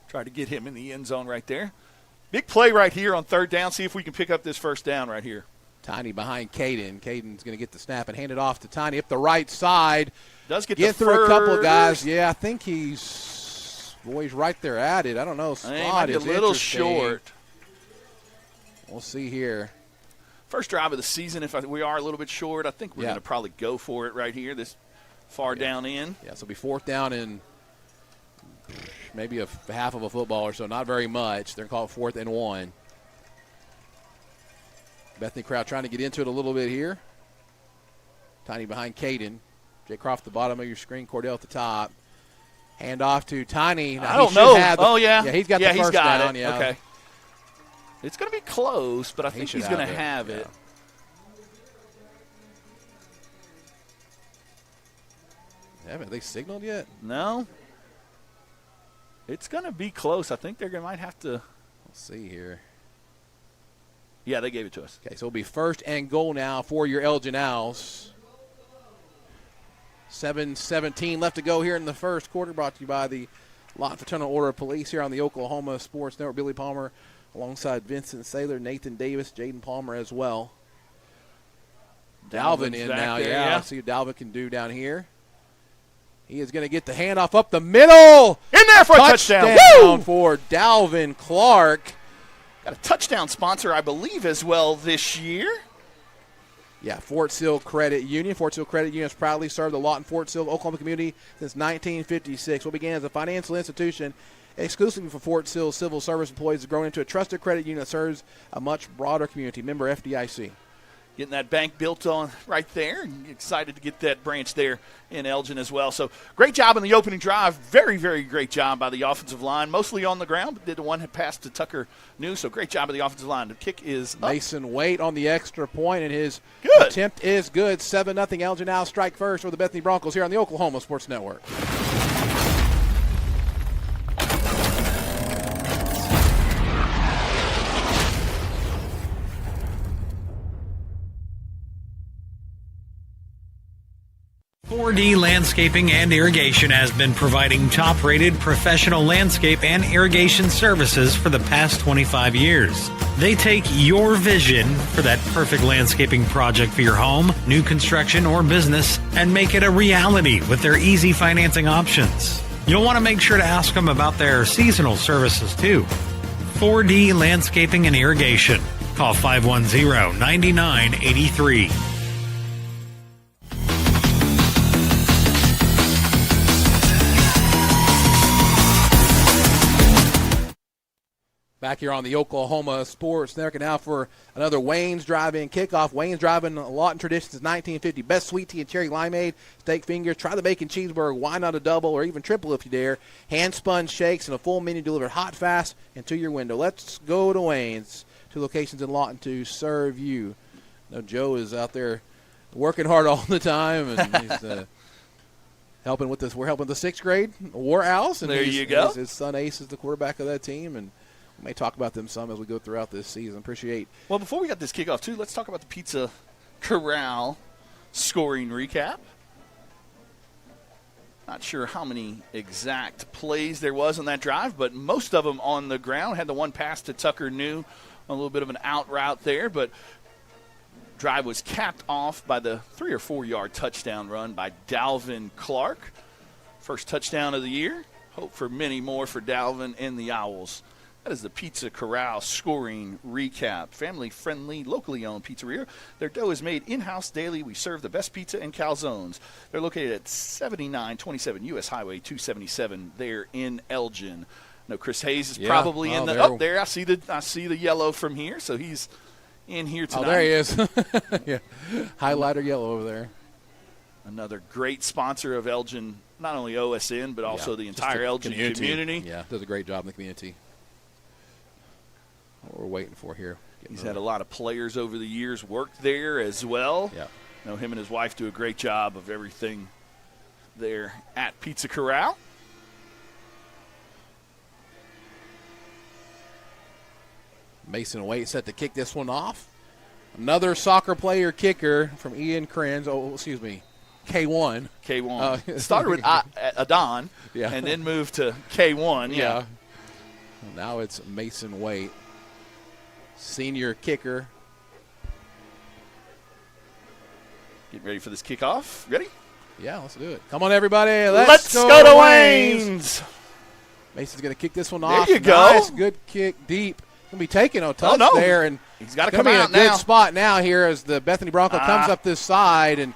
tried to get him in the end zone right there. Big play right here on 3rd down. See if we can pick up this first down right here. Tiny behind Caden. Caden's going to get the snap and hand it off to Tiny up the right side. Does get through first. A couple of guys. Yeah, I think he's right there at it. I don't know. Spot is a little short. We'll see here. First drive of the season, we are a little bit short, I think we're going to probably go for it right here, this far down in. Yeah, so it'll be 4th down and maybe a half of a football or so, not very much. They're called 4th and 1. Bethany crowd trying to get into it a little bit here. Tiny behind Caden. Jay Croft at the bottom of your screen, Cordell at the top. Hand off to Tiny. Now, I don't know. Yeah, he's got the first down. Yeah. Okay. It's going to be close, but I think he's going to have it. Haven't they signaled yet? No. It's going to be close. I think might have to. Let's see here. Yeah, they gave it to us. Okay, so it'll be 1st and goal now for your Elgin Owls. 7:17 left to go here in the first quarter, brought to you by the Lawton Fraternal Order of Police here on the Oklahoma Sports Network. Billy Palmer alongside Vincent Saylor, Nathan Davis, Jaden Palmer as well. Dalvin in now, Let's see what Dalvin can do down here. He is going to get the handoff up the middle. In there for a touchdown. Woo! For Dalvin Clark. Got a touchdown sponsor, I believe, as well this year. Yeah, Fort Sill Credit Union. Fort Sill Credit Union has proudly served the Lawton Fort Sill Oklahoma community since 1956. What began as a financial institution exclusively for Fort Sill civil service employees has grown into a trusted credit union that serves a much broader community. Member FDIC. getting that bank built on right there, and excited to get that branch there in Elgin as well. So great job on the opening drive. Very, very great job by the offensive line, mostly on the ground, but did the one pass to Tucker New. So great job by the offensive line. The kick is up. Mason Waite on the extra point, and his attempt is good. 7-0 Elgin now strike first for the Bethany Broncos here on the Oklahoma Sports Network. .4D Landscaping and Irrigation has been providing top-rated professional landscape and irrigation services for the past 25 years. They take your vision for that perfect landscaping project for your home, new construction, or business and make it a reality with their easy financing options. You'll want to make sure to ask them about their seasonal services too. 4D Landscaping and Irrigation. Call 510-9983. Back here on the Oklahoma Sports Network now for another Wayne's Drive-In kickoff. Wayne's Drive-In, a lot in tradition since 1950. Best sweet tea and cherry limeade, steak fingers. Try the bacon cheeseburger. Why not a double or even triple if you dare? Hand-spun shakes and a full menu delivered hot, fast, and to your window. Let's go to Wayne's. 2 locations in Lawton to serve you. Now Joe is out there working hard all the time, and he's helping with this. We're helping the 6th grade War Owls. And there you go. His son Ace is the quarterback of that team, and we may talk about them some as we go throughout this season. Appreciate. Well, before we got this kickoff, too, let's talk about the Pizza Corral scoring recap. Not sure how many exact plays there was on that drive, but most of them on the ground. Had the one pass to Tucker New, a little bit of an out route there, but drive was capped off by the 3 or 4 yard touchdown run by Dalvin Clark. First touchdown of the year. Hope for many more for Dalvin and the Owls. That is the Pizza Corral scoring recap. Family-friendly, locally owned pizzeria. Their dough is made in-house daily. We serve the best pizza and calzones. They're located at 7927 U.S. Highway 277 there in Elgin. No, Chris Hayes is probably in the – there. I see the yellow from here, so he's in here tonight. Oh, there he is. Yeah, highlighter yellow over there. Another great sponsor of Elgin, not only OSN, but also the entire Elgin community. Yeah, does a great job in the community. What we're waiting for here. He's had a lot of players over the years work there as well. Yeah. You know, him and his wife do a great job of everything there at Pizza Corral. Mason Waite set to kick this one off. Another soccer player kicker from Ian Krenz. Oh, excuse me, K1. K1. Started with Adon and then moved to K1. Yeah. Now it's Mason Waite. Senior kicker. Getting ready for this kickoff. Ready? Yeah, let's do it. Come on, everybody. Let's go to Wayne's. Mason's going to kick this one off. There you go. Nice, good kick deep. Going to be taking a touch there. And he's got to come in out a good spot now here as the Bethany Bronco comes up this side. And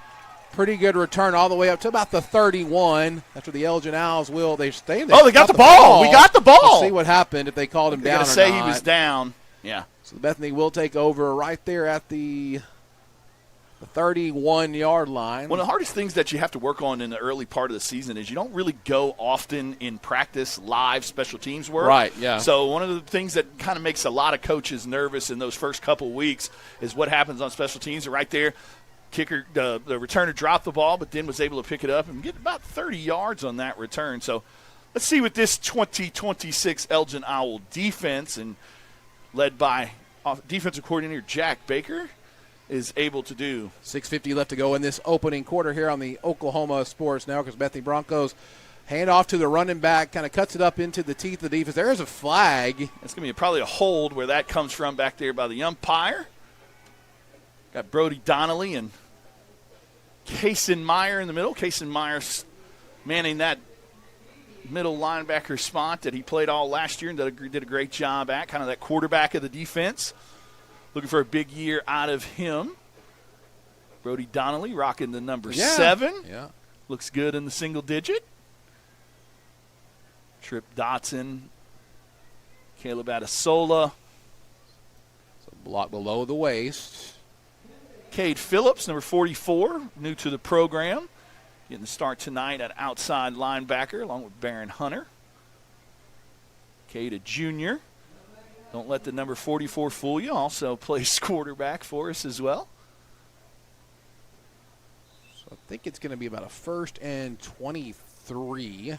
pretty good return all the way up to about the 31. That's where the Elgin Owls will. They stay there. Oh, they got the ball. We got the ball. We'll see what happened if they called him down or not. They're going to say he was down. Yeah. So Bethany will take over right there at the 31-yard line. One of the hardest things that you have to work on in the early part of the season is you don't really go often in practice live special teams work. Right, yeah. So one of the things that kind of makes a lot of coaches nervous in those first couple weeks is what happens on special teams. Right there, kicker, the returner dropped the ball, but then was able to pick it up and get about 30 yards on that return. So let's see what this 2026 Elgin Owl defense, and led by defensive coordinator Jack Baker, is able to do. 6:50 left to go in this opening quarter here on the Oklahoma Sports Network as Bethany Broncos hand off to the running back, kind of cuts it up into the teeth of the defense. There is a flag. It's going to be probably a hold where that comes from back there by the umpire. Got Brody Donnelly and Kaysen Meyer in the middle. Kaysen Meyer manning that middle linebacker spot that he played all last year and did a great job at, kind of that quarterback of the defense. Looking for a big year out of him. Brody Donnelly rocking the number 7. Yeah. Looks good in the single digit. Trip Dotson. Caleb Adesola. So block below the waist. Cade Phillips, number 44, new to the program. Getting the start tonight at outside linebacker along with Barron Hunter. Cade, a junior. Don't let the number 44 fool you. Also plays quarterback for us as well. So I think it's going to be about a 1st and 23.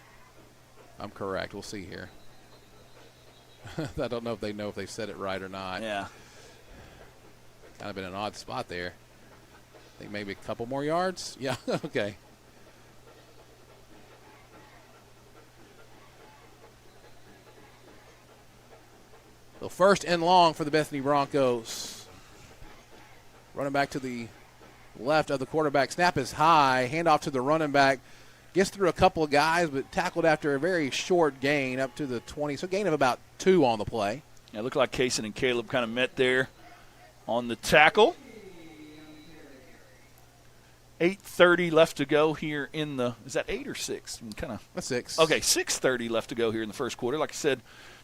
I'm correct. We'll see here. I don't know if they said it right or not. Yeah. Kind of in an odd spot there. I think maybe a couple more yards. Yeah, okay. So 1st and long for the Bethany Broncos. Running back to the left of the quarterback. Snap is high. Handoff to the running back. Gets through a couple of guys, but tackled after a very short gain up to the 20. So gain of about 2 on the play. Yeah, it looked like Kaysen and Caleb kind of met there on the tackle. 8:30 left to go here in the – is that 8 or 6? That's 6. Okay, 6:30 left to go here in the first quarter. Like I said,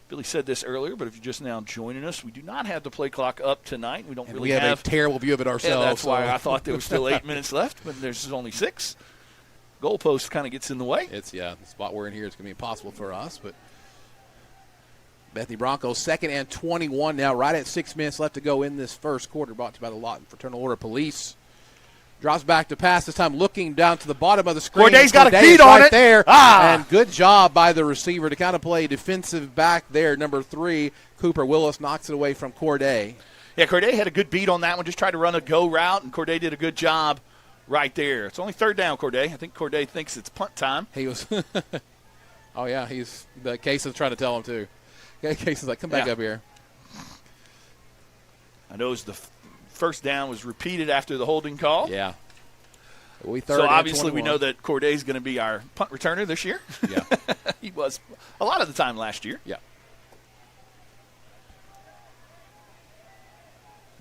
Billy said this earlier, but if you're just now joining us, we do not have the play clock up tonight. We don't and really we have a terrible view of it ourselves. Yeah, that's why I thought there was still 8 minutes left, but there's only 6. Goalpost kind of gets in the way. The spot we're in here is going to be impossible for us, but Bethany Broncos 2nd and 21 now, right at 6 minutes left to go in this first quarter, brought to you by the Lawton Fraternal Order Police. Drops back to pass, this time looking down to the bottom of the screen. Corday's got a beat on right it. There. And good job by the receiver to kind of play defensive back there. Number 3, Cooper Willis knocks it away from Corday. Yeah, Corday had a good beat on that one, just tried to run a go route, and Corday did a good job right there. It's only 3rd down, Corday. I think Corday thinks it's punt time. He was – oh, yeah, he's – the case is trying to tell him too. Case is like, come back up here. I know the first down was repeated after the holding call. Yeah. So obviously we know that Corday's going to be our punt returner this year. Yeah. He was a lot of the time last year. Yeah.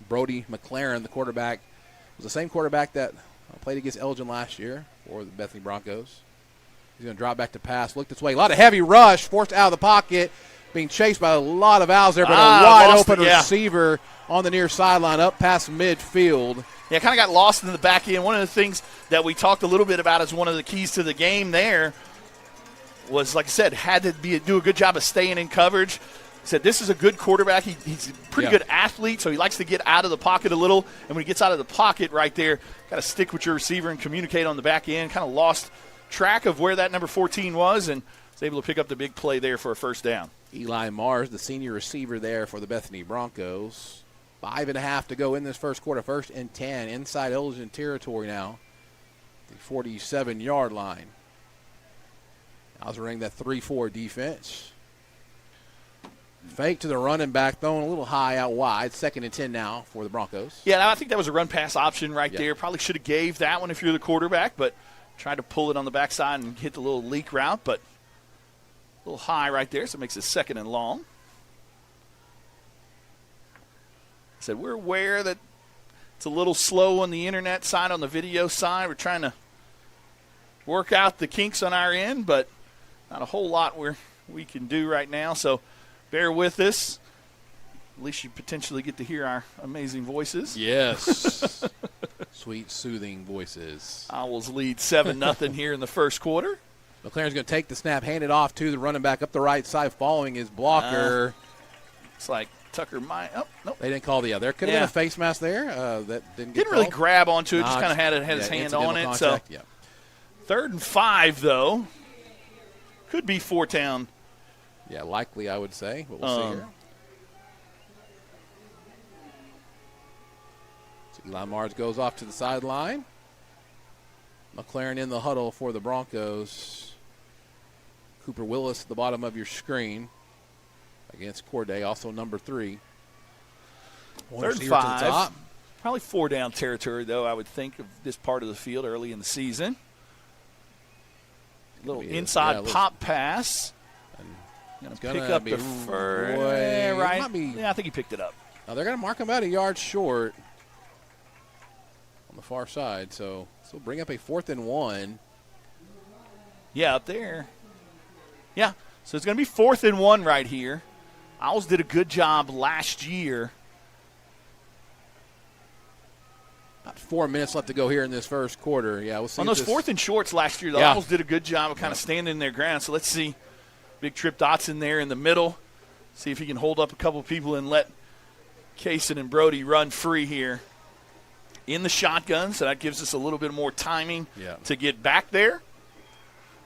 Brody McLaren, the quarterback, was the same quarterback that played against Elgin last year for the Bethany Broncos. He's going to drop back to pass, look this way. A lot of heavy rush, forced out of the pocket, being chased by a lot of owls there, but a wide open receiver on the near sideline up past midfield. Yeah, kind of got lost in the back end. One of the things that we talked a little bit about as one of the keys to the game there was, like I said, had to do a good job of staying in coverage. He said this is a good quarterback. He's a pretty good athlete, so he likes to get out of the pocket a little. And when he gets out of the pocket right there, got to stick with your receiver and communicate on the back end. Kind of lost track of where that number 14 was and was able to pick up the big play there for a first down. Eli Mars, the senior receiver there for the Bethany Broncos. 5.5 to go in this first quarter. 1st and 10 inside Elgin territory now. The 47-yard line. I was running that 3-4 defense. Fake to the running back, thrown a little high out wide. 2nd and 10 now for the Broncos. Yeah, I think that was a run-pass option right there. Probably should have gave that one if you're the quarterback, but tried to pull it on the backside and hit the little leak route, but a little high right there, so it makes it 2nd and long. Said we're aware that it's a little slow on the internet side, on the video side. We're trying to work out the kinks on our end, but not a whole lot we can do right now. So bear with us. At least you potentially get to hear our amazing voices. Yes. Sweet, soothing voices. Owls lead 7-0 here in the first quarter. McLaren's going to take the snap, hand it off to the running back up the right side, following his blocker. It's like Tucker might. Oh, nope. They didn't call the other. There could have been a face mask there. That didn't really grab onto it. Just kind of had his hand on it. Contact. So 3rd and 5, though. Could be 4th down. Yeah, likely, I would say. But we'll see here. So Eli Mars goes off to the sideline. McLaren in the huddle for the Broncos. Cooper Willis at the bottom of your screen against Corday, also number 3. 3rd and 5. Probably 4-down territory, though, I would think, of this part of the field early in the season. A little inside pop pass. Going to pick up the first. Right. Yeah, I think he picked it up. Now they're going to mark him about a yard short on the far side, so bring up a 4th and 1. Yeah, up there. Yeah, so it's going to be 4th and 1 right here. Owls did a good job last year About 4 minutes left to go here in this first quarter. Yeah, we'll see. On those fourth and shorts last year, the Owls did a good job of kind of standing their ground. So let's see. Big Trip Dotson there in the middle. See if he can hold up a couple people and let Kaysen and Brody run free here in the shotgun. So that gives us a little bit more timing to get back there.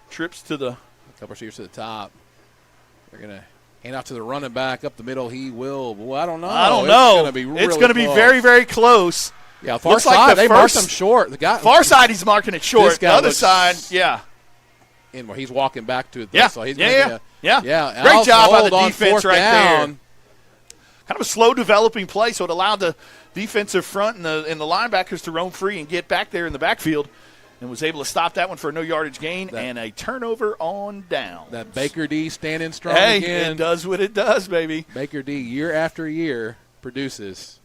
Trips to the – couple receivers to the top. They're going to hand off to the running back up the middle. He will. Well, I don't know. It's going to be very, very close. Yeah, far side. They marked him short. The guy far side, he's marking it short. The other side, in where he's walking back to it. Yeah, so he's yeah. Great job by the defense right down. there. Kind of a slow developing play, so it allowed the defensive front and the linebackers to roam free and get back there in the backfield, and was able to stop that one for a no yardage gain and a turnover on down. That Baker D standing strong again. It does what it does, baby. Baker D year after year produces.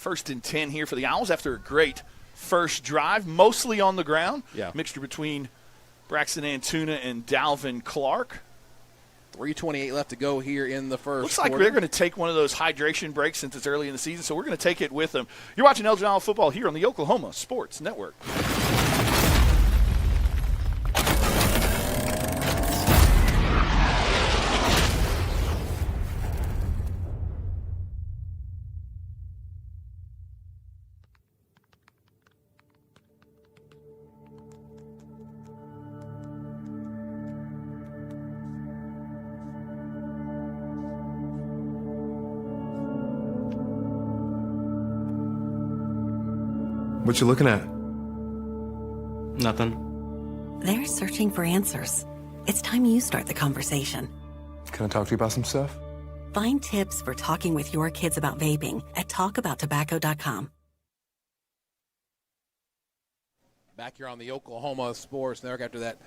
1st and 10 here for the Owls after a great first drive, mostly on the ground. Yeah. Mixture between Braxton Antuna and Dalvin Clark. 3:28 left to go here in the first Looks like quarter. they're going to take one of those hydration breaks since it's early in the season, so we're going to take it with them. You're watching Elgin Owl football here on the Oklahoma Sports Network. What you looking at? Nothing. They're searching for answers. It's time you start the conversation. Can I talk to you about some stuff? Find tips for talking with your kids about vaping at talkabouttobacco.com. Back here on the Oklahoma Sports Network after that,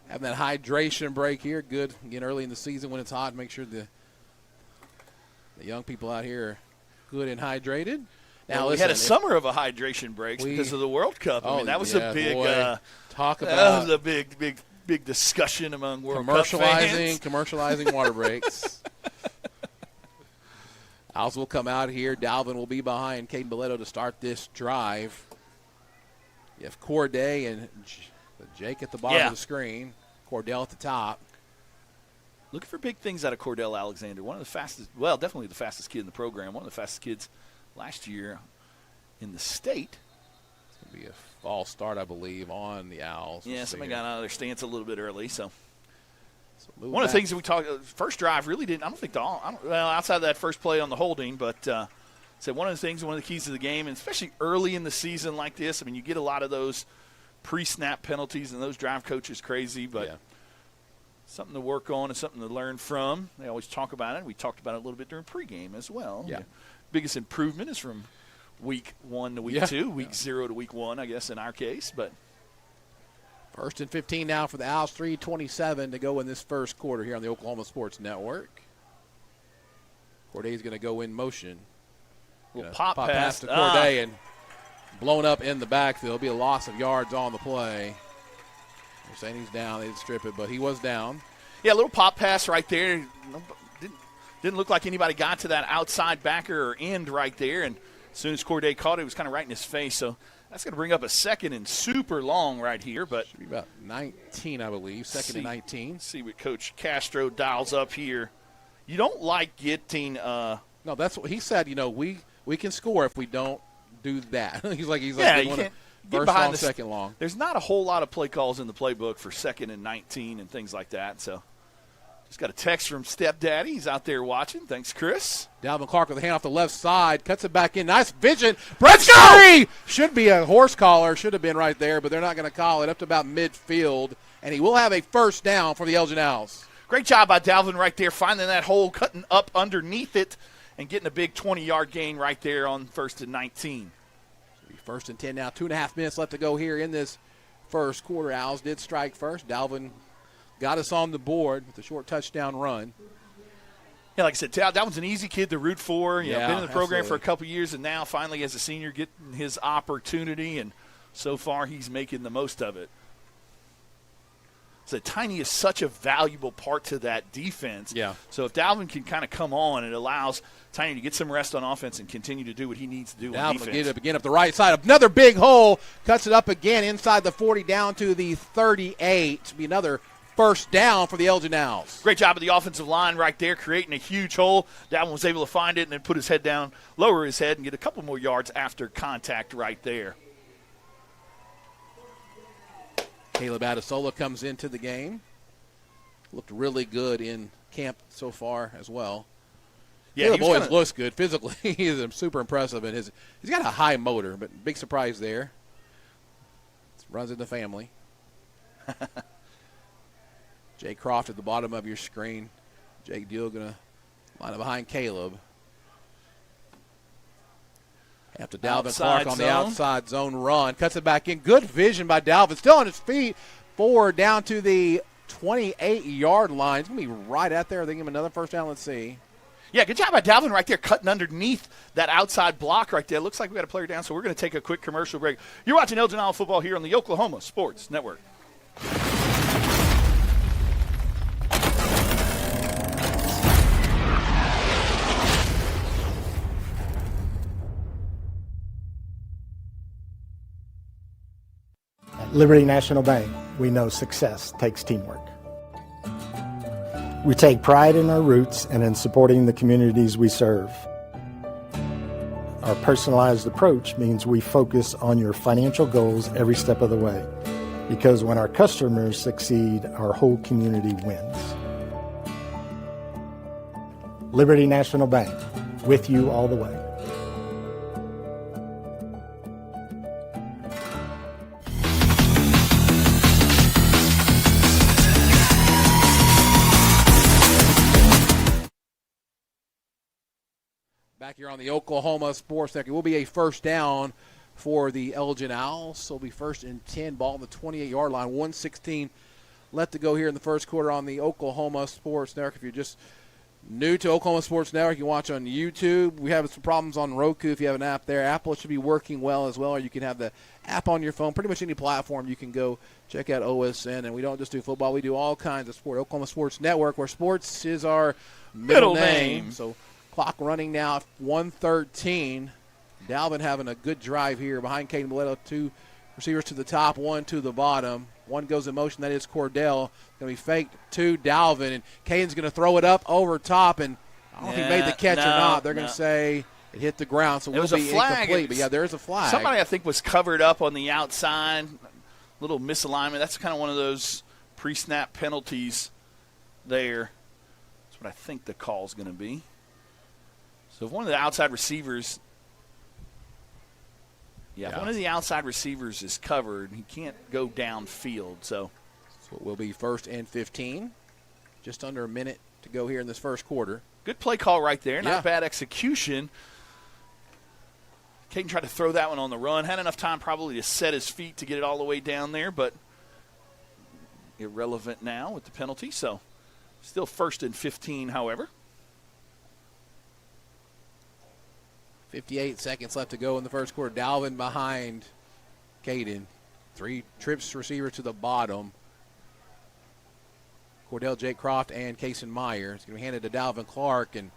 having that hydration break here. Good, again, early in the season when it's hot, make sure the young people out here are good and hydrated. Now, we had a summer of a hydration break because of the World Cup. I mean, that was a big talk about. That was a big discussion among World Cup fans. Commercializing water breaks. Owls will come out here. Dalvin will be behind Caden Belletto to start this drive. You have Corday and Jake at the bottom of the screen. Cordell at the top. Looking for big things out of Cordell Alexander. One of the fastest, well, definitely the fastest kid in the program. One of the fastest kids last year in the state. It's going to be a fall start, I believe, on the Owls. Yeah, somebody got out of their stance a little bit early. So one back. of the things that we talked, first drive really didn't, well, outside of that first play on the holding, but said one of the things, one of the keys to the game, and especially early in the season like this, I mean, you get a lot of those pre-snap penalties, and those drive coaches crazy, but something to work on and something to learn from. They always talk about it. We talked about it a little bit during pregame as well. Yeah. Biggest improvement is from week 1 to week 2, week 0 to week 1, I guess, in our case. But 1st and 15 now for the Owls, 3:27 to go in this first quarter here on the Oklahoma Sports Network. Corday's going to go in motion. Pop pass to Corday and blown up in the backfield. It'll be a loss of yards on the play. They're saying he's down. They didn't strip it, but he was down. Yeah, a little pop pass right there. Didn't look like anybody got to that outside backer or end right there. And as soon as Corday caught it, it was kind of right in his face. So that's going to bring up a second and super long right here. But should be about 19, I believe. Second and 19. See what Coach Castro dials up here. You don't like getting no, that's what he said. You know, we can score if we don't do that. he's like you can't get first behind long, the second long. There's not a whole lot of play calls in the playbook for 2nd and 19 and things like that. So just got a text from Stepdaddy. He's out there watching. Thanks, Chris. Dalvin Clark with a hand off the left side. Cuts it back in. Nice vision. Brett Scurry! Should be a horse collar. Should have been right there, but they're not going to call it up to about midfield. And he will have a first down for the Elgin Owls. Great job by Dalvin right there, finding that hole, cutting up underneath it, and getting a big 20-yard gain right there on 1st and 19. 1st and 10 now. 2.5 minutes left to go here in this first quarter. Owls did strike first. Dalvin got us on the board with a short touchdown run. Yeah, like I said, that one's an easy kid to root for. Been in the program for a couple years, and now finally as a senior getting his opportunity, and so far he's making the most of it. So Tiny is such a valuable part to that defense. Yeah. So if Dalvin can kind of come on, it allows Tiny to get some rest on offense and continue to do what he needs to do on defense. Get it again up the right side. Another big hole. Cuts it up again inside the 40 down to the 38. To be another first down for the Elgin Owls. Great job of the offensive line right there, creating a huge hole. Dalvin was able to find it and then put his head down, lower his head, and get a couple more yards after contact right there. Caleb Adesola comes into the game. Looked really good in camp so far as well. Yeah, Caleb always looks good physically. He's super impressive, and he's got a high motor, but big surprise there. Runs in the family. Jay Croft at the bottom of your screen. Jake Deal going to line up behind Caleb. After Dalvin Clark on the outside zone run. Cuts it back in. Good vision by Dalvin. Still on his feet. Forward down to the 28-yard line. It's going to be right out there. They give him another first down. Let's see. Yeah, good job by Dalvin right there, cutting underneath that outside block right there. Looks like we got a player down, so we're going to take a quick commercial break. You're watching Elgin Owl football here on the Oklahoma Sports Network. At Liberty National Bank, we know success takes teamwork. We take pride in our roots and in supporting the communities we serve. Our personalized approach means we focus on your financial goals every step of the way, because when our customers succeed, our whole community wins. Liberty National Bank, with you all the way. Back here on the Oklahoma Sports Network, it will be a first down for the Elgin Owls. So it'll be first and 10, ball on the 28-yard line. 1:16 left to go here in the first quarter on the Oklahoma Sports Network. If you're just new to Oklahoma Sports Network, you can watch on YouTube. We have some problems on Roku if you have an app there. Apple should be working well as well, or you can have the app on your phone. Pretty much any platform you can go check out OSN. And we don't just do football. We do all kinds of sport. Oklahoma Sports Network, where sports is our middle name. So clock running now, 1:13. Dalvin having a good drive here behind Caden Mileto. Two receivers to the top, one to the bottom. One goes in motion, that is Cordell. Going to be faked to Dalvin, and Caden's going to throw it up over top, and I don't know if he made the catch or not. They're going to say it hit the ground, so it will be incomplete. But, yeah, there is a flag. Somebody, I think, was covered up on the outside. Little misalignment. That's kind of one of those pre-snap penalties there. That's what I think the call is going to be. So if one of the outside receivers, if one of the outside receivers is covered, he can't go downfield. So it will be first and 15. Just under a minute to go here in this first quarter. Good play call right there. Not bad execution. Caden tried to throw that one on the run. Had enough time probably to set his feet to get it all the way down there, but irrelevant now with the penalty. So still first and 15, however. 58 seconds left to go in the first quarter. Dalvin behind Caden. 3 trips receiver to the bottom. Cordell, Jake Croft, and Kason Meyer. It's going to be handed to Dalvin Clark, and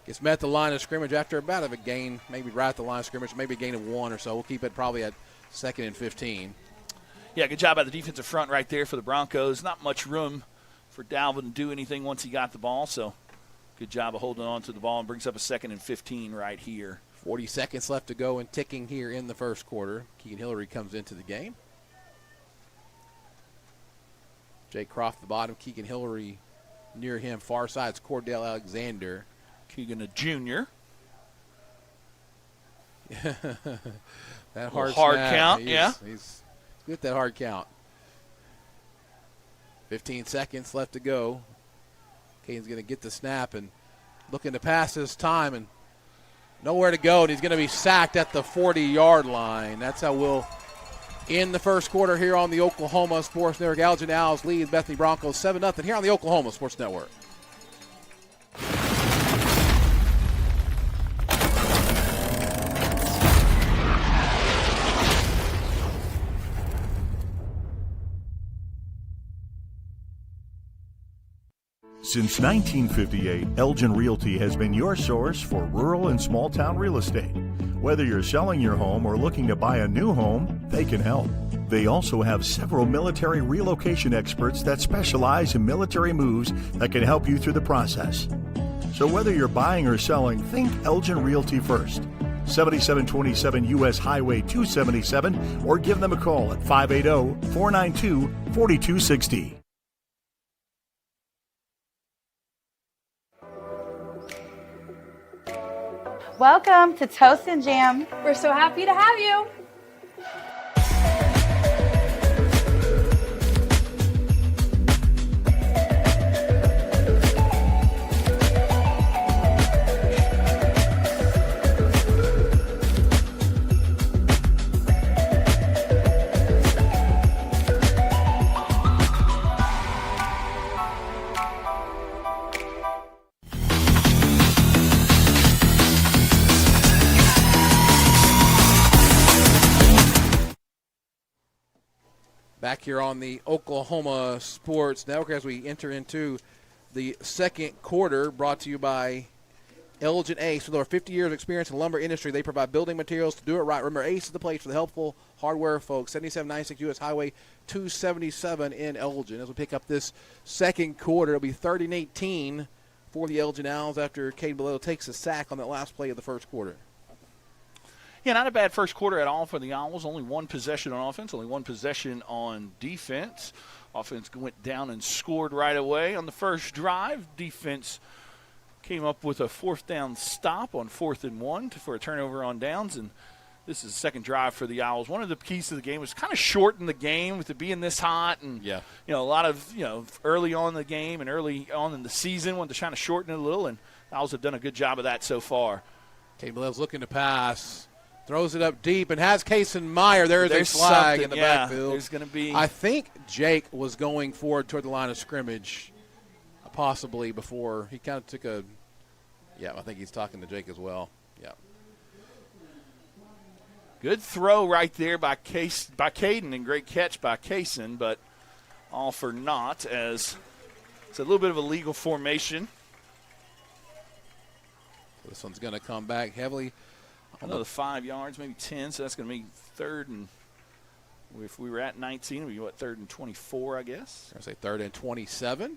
gets met at the line of scrimmage after about a gain, maybe right at the line of scrimmage, maybe a gain of 1 or so. We'll keep it probably at second and 15. Yeah, good job by the defensive front right there for the Broncos. Not much room for Dalvin to do anything once he got the ball, so good job of holding on to the ball, and brings up a second and 15 right here. 40 seconds left to go and ticking here in the first quarter. Keegan Hillary comes into the game. Jake Croft at the bottom. Keegan Hillary near him. Far side's Cordell Alexander. Keegan a junior. That hard count, He's good at that hard count. 15 seconds left to go. Caden's going to get the snap and looking to pass this time, and nowhere to go, and he's going to be sacked at the 40-yard line. That's how we'll end the first quarter here on the Oklahoma Sports Network. Elgin Owls lead Bethany Broncos 7-0 here on the Oklahoma Sports Network. Since 1958, Elgin Realty has been your source for rural and small town real estate. Whether you're selling your home or looking to buy a new home, they can help. They also have several military relocation experts that specialize in military moves that can help you through the process. So whether you're buying or selling, think Elgin Realty first. 7727 U.S. Highway 277, or give them a call at 580-492-4260. Welcome to Toast and Jam. We're so happy to have you. Back here on the Oklahoma Sports Network as we enter into the second quarter, brought to you by Elgin Ace. With over 50 years of experience in the lumber industry, they provide building materials to do it right. Remember, Ace is the place for the helpful hardware folks. 7796 U.S. Highway 277 in Elgin. As we pick up this second quarter, it'll be 30-18 for the Elgin Owls after Caden Below takes a sack on that last play of the first quarter. Yeah, not a bad first quarter at all for the Owls. Only one possession on offense, only one possession on defense. Offense went down and scored right away on the first drive. Defense came up with a fourth down stop on 4th and 1 for a turnover on downs, and this is the second drive for the Owls. One of the keys to the game was kind of shorten the game with it being this hot, and a lot of early on in the game and early on in the season wanted to try to shorten it a little, and the Owls have done a good job of that so far. Caden Below's looking to pass. Throws it up deep and has Kason Meyer. There's a flag in the backfield. There's going to be. I think Jake was going forward toward the line of scrimmage, possibly before he kind of took a. Yeah, I think he's talking to Jake as well. Yeah. Good throw right there by Caden, and great catch by Kason, but all for naught as it's a little bit of a legal formation. So this one's going to come back heavily. Another 5 yards, maybe 10, so that's going to be third and if we were at 19, we'd be third and 24, I guess. I say third and 27.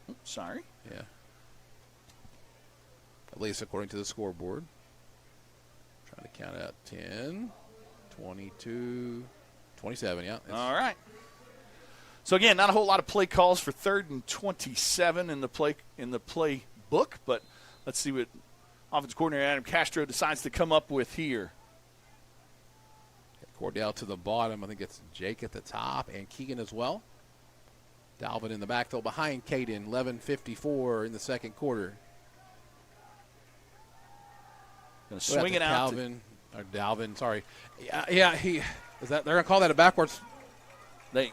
Oh, sorry. Yeah. At least according to the scoreboard. Trying to count out 10, 22, 27, yeah. All right. So again, not a whole lot of play calls for third and 27 in the play book, but let's see what offensive coordinator Adam Castro decides to come up with here. Cordell to the bottom. I think it's Jake at the top and Keegan as well. Dalvin in the backfield behind Caden. 11:54 in the second quarter. Going to swing it out. Dalvin, sorry. Yeah, he is that. They're going to call that a backwards. They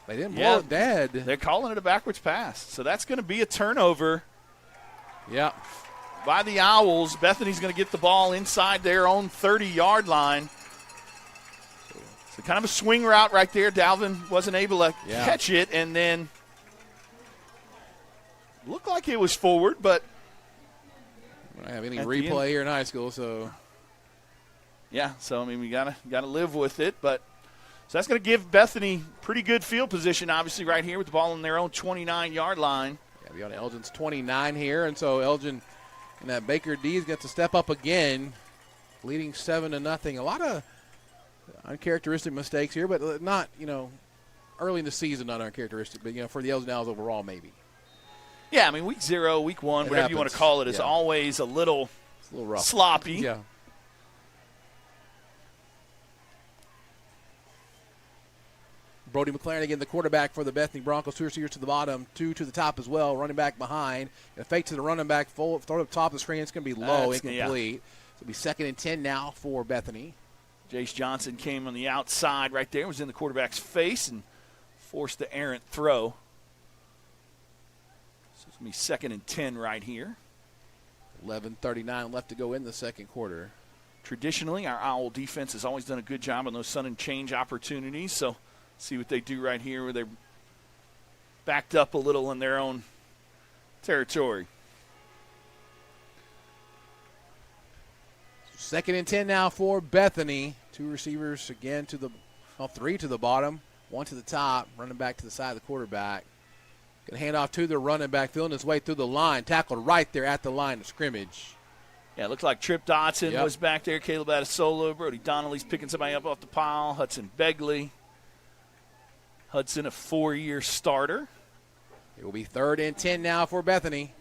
didn't blow it dead. They're calling it a backwards pass. So that's going to be a turnover. Yeah. By the Owls. Bethany's going to get the ball inside their own 30-yard line. So kind of a swing route right there. Dalvin wasn't able to catch it, and then looked like it was forward, but we don't have any replay here in high school, so so I mean we gotta live with it, but so that's going to give Bethany pretty good field position, obviously, right here with the ball on their own 29-yard line. Yeah, we got Elgin's 29 here, and so Elgin. And that Baker D's got to step up again, leading 7-0. A lot of uncharacteristic mistakes here, but not, early in the season, not uncharacteristic, but, for the Elgin Owls overall, maybe. Yeah, I mean, week 0, week 1, whatever you want to call it, is always a little rough. Sloppy. Yeah. Brody McLaren again, the quarterback for the Bethany Broncos. 2 receivers to the bottom, 2 to the top as well. Running back behind. A fake to the running back, throw it up top of the screen. It's going to be low, incomplete. So it'll be 2nd and 10 now for Bethany. Jace Johnson came on the outside right there, was in the quarterback's face, and forced the errant throw. So it's going to be 2nd and 10 right here. 11:39 left to go in the second quarter. Traditionally, our Owl defense has always done a good job on those sudden change opportunities, so see what they do right here where they're backed up a little in their own territory. 2nd and 10 now for Bethany. 2 receivers again to the, 3 to the bottom, 1 to the top, running back to the side of the quarterback. Going to hand off to the running back, feeling his way through the line, tackled right there at the line of scrimmage. Yeah, it looked like Trip Dotson was back there. Caleb had a solo. Brody Donnelly's picking somebody up off the pile. Hudson Begley. Hudson, a 4-year starter. It will be 3rd and 10 now for Bethany.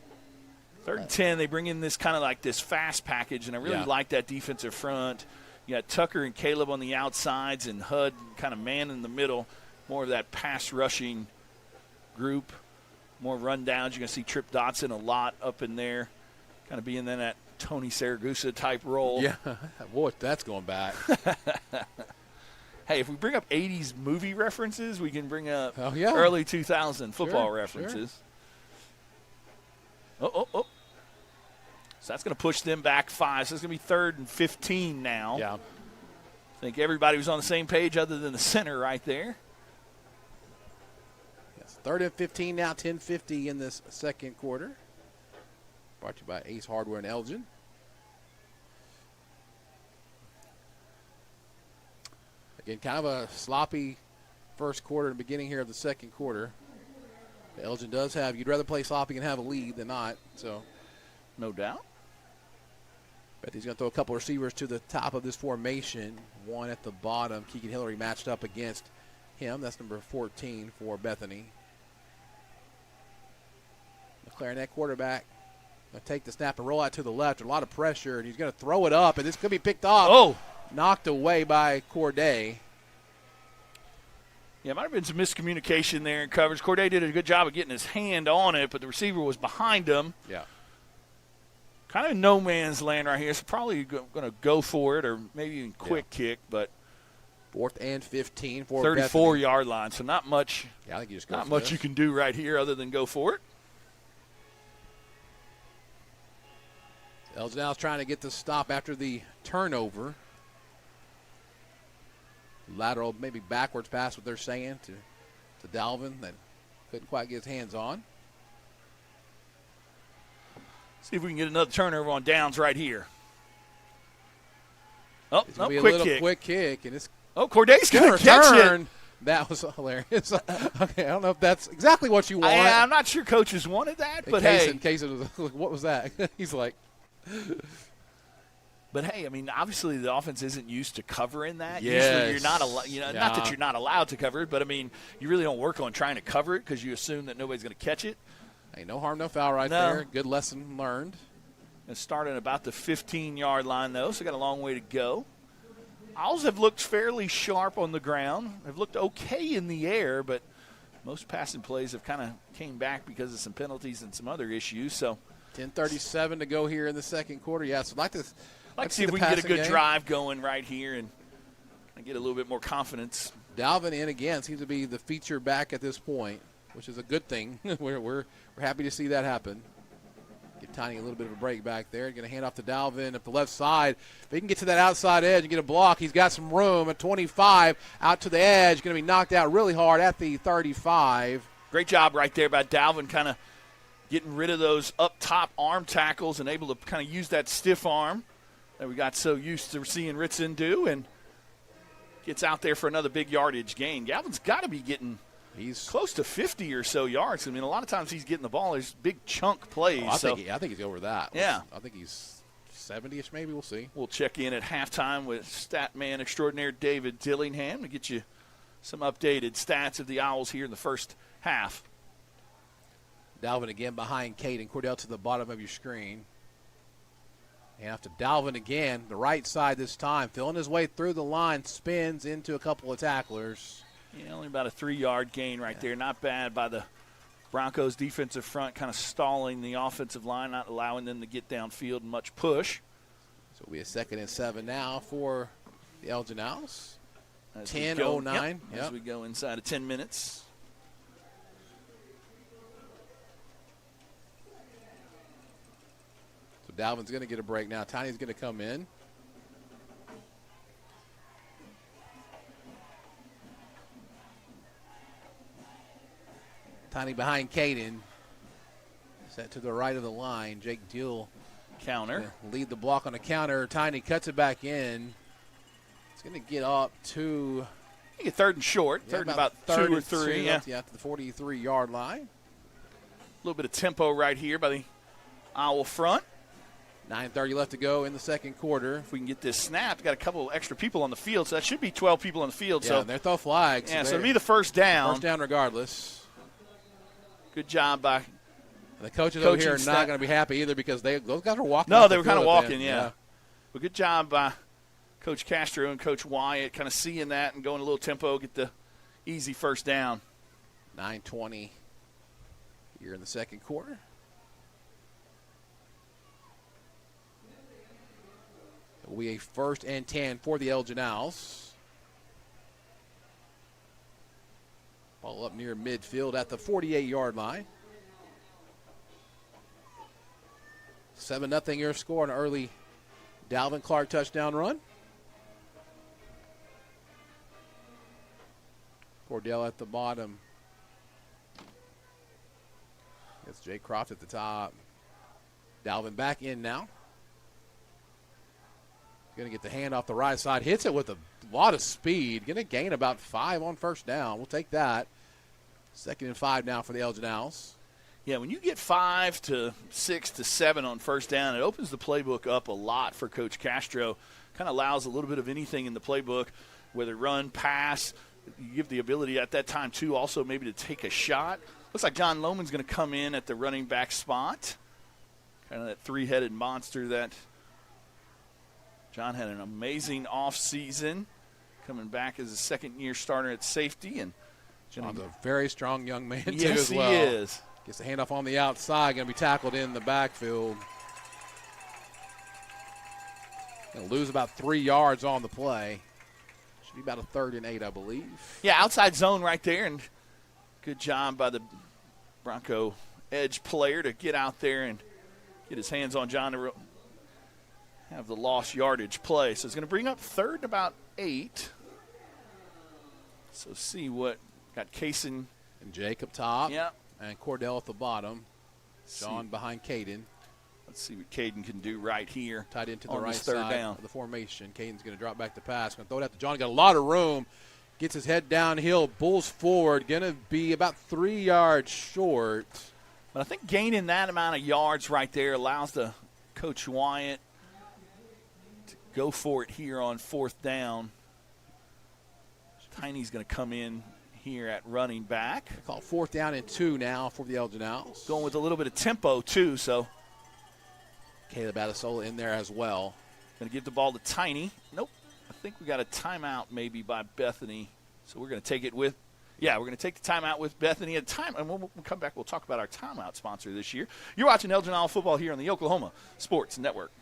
3rd and 10, they bring in this kind of like this fast package, and I really like that defensive front. You got Tucker and Caleb on the outsides and Hud kind of man in the middle, more of that pass rushing group, more rundowns. You're going to see Trip Dotson a lot up in there, kind of being in that Tony Saragusa type role. Yeah, boy, that's going back. Hey, if we bring up 80s movie references, we can bring up yeah. early 2000 football references. Sure. Oh. So that's going to push them back 5. So it's going to be 3rd and 15 now. Yeah. I think everybody was on the same page other than the center right there. Yes, 3rd and 15 now, 10:50 in this second quarter. Brought to you by Ace Hardware in Elgin. Again, kind of a sloppy first quarter and beginning here of the second quarter. Elgin does have, you'd rather play sloppy and have a lead than not, so. No doubt. But he's going to throw a couple receivers to the top of this formation. One at the bottom. Keegan Hillary matched up against him. That's number 14 for Bethany. The clarinet quarterback going to take the snap and roll out to the left. A lot of pressure, and he's going to throw it up, and this could be picked off. Oh! Knocked away by Corday. Yeah, might have been some miscommunication there in coverage. Corday did a good job of getting his hand on it, but the receiver was behind him. Yeah. Kind of no man's land right here. So probably going to go for it or maybe even quick kick, but 4th and 15 for 34-yard line. So not much. Yeah, I think you just go not for much this. you can do right here other than go for it. Elgin now is trying to get the stop after the turnover. Lateral, maybe backwards pass, what they're saying to Dalvin that couldn't quite get his hands on. See if we can get another turnover on downs right here. Oh, It's gonna be quick a little kick. quick kick, and it's Corday's going to catch it. That was hilarious. Okay, I don't know if that's exactly what you want. I'm not sure coaches wanted that, but in case it was, what was that? He's like. But hey, I mean, obviously the offense isn't used to covering that. Yes. Usually you're not not that you're not allowed to cover it, but I mean, you really don't work on trying to cover it because you assume that nobody's going to catch it. Hey, no harm, no foul right there. Good lesson learned. And starting about the 15-yard line, though, so got a long way to go. Owls have looked fairly sharp on the ground. Have looked okay in the air, but most passing plays have kind of came back because of some penalties and some other issues. So 10:37 to go here in the second quarter. Yeah, so I'd like to see if we can get a good drive going right here and get a little bit more confidence. Dalvin in again seems to be the feature back at this point, which is a good thing. we're happy to see that happen. Give Tiny a little bit of a break back there. Going to hand off to Dalvin up the left side. If he can get to that outside edge and get a block, he's got some room at 25 out to the edge. Going to be knocked out really hard at the 35. Great job right there by Dalvin, kind of getting rid of those up top arm tackles and able to kind of use that stiff arm that we got so used to seeing Ritson do, and gets out there for another big yardage gain. Galvin's got to be getting close to 50 or so yards. I mean, a lot of times he's getting the ball. There's big chunk plays. I think he's over that. Yeah. I think he's 70-ish maybe. We'll see. We'll check in at halftime with stat man extraordinaire David Dillingham to get you some updated stats of the Owls here in the first half. Dalvin again behind Caden. Cordell to the bottom of your screen. And after Dalvin again, the right side this time, filling his way through the line, spins into a couple of tacklers. Yeah, only about a 3-yard gain right there. Not bad by the Broncos defensive front, kind of stalling the offensive line, not allowing them to get downfield much push. So it'll be a 2nd and 7 now for the Elgin Owls. 10:09. As we go inside of 10 minutes. So Dalvin's going to get a break now. Tiny's going to come in. Tiny behind Caden. Set to the right of the line. Jake Deal. Counter. Lead the block on the counter. Tiny cuts it back in. It's going to get up to... You get third and short. Third and about 2 or 3. Yeah, to the 43-yard line. A little bit of tempo right here by the Owl front. 9:30 left to go in the second quarter. If we can get this snapped, got a couple extra people on the field, so that should be 12 people on the field. Yeah, so they're throw flags. Yeah, so it'll be the first down. First down regardless. Good job by the coaches over here are not going to be happy either because those guys were walking. No, they were kind of walking, yeah. But good job by Coach Castro and Coach Wyatt kind of seeing that and going a little tempo, get the easy first down. 9:20 here in the second quarter. It will be a 1st and 10 for the Elgin Owls. Ball up near midfield at the 48-yard line. 7-0 your score, an early Dalvin Clark touchdown run. Cordell at the bottom. It's Jay Croft at the top. Dalvin back in now. Going to get the hand off the right side. Hits it with a lot of speed. Going to gain about 5 on first down. We'll take that. 2nd and 5 now for the Elgin Owls. Yeah, when you get 5 to 6 to 7 on first down, it opens the playbook up a lot for Coach Castro. Kind of allows a little bit of anything in the playbook, whether run, pass. You give the ability at that time, too, also maybe to take a shot. Looks like John Lohman's going to come in at the running back spot. Kind of that three-headed monster that John had an amazing offseason, coming back as a second-year starter at safety. And John's a very strong young man, too, yes, as well. He is. Gets the handoff on the outside, going to be tackled in the backfield. Going to lose about 3 yards on the play. Should be about a 3rd and 8, I believe. Yeah, outside zone right there, and good job by the Bronco edge player to get out there and get his hands on John to have the lost yardage play. So it's going to bring up 3rd and about 8. So see what got Kaysen and Jacob top. Yeah. And Cordell at the bottom. John behind Caden. Let's see what Caden can do right here. Tied into the on right this third side down of the formation. Caden's going to drop back the pass. Going to throw it out to John. Got a lot of room. Gets his head downhill. Bulls forward. Going to be about 3 yards short. But I think gaining that amount of yards right there allows the Coach Wyatt to go for it here on 4th down. Tiny's going to come in here at running back. Call 4th down and 2 now for the Elgin Owls. Going with a little bit of tempo, too, so. Caleb Adesola in there as well. Going to give the ball to Tiny. Nope. I think we got a timeout maybe by Bethany. So we're going to take it with, we're going to take the timeout with Bethany at time. And when we come back, we'll talk about our timeout sponsor this year. You're watching Elgin Owl football here on the Oklahoma Sports Network.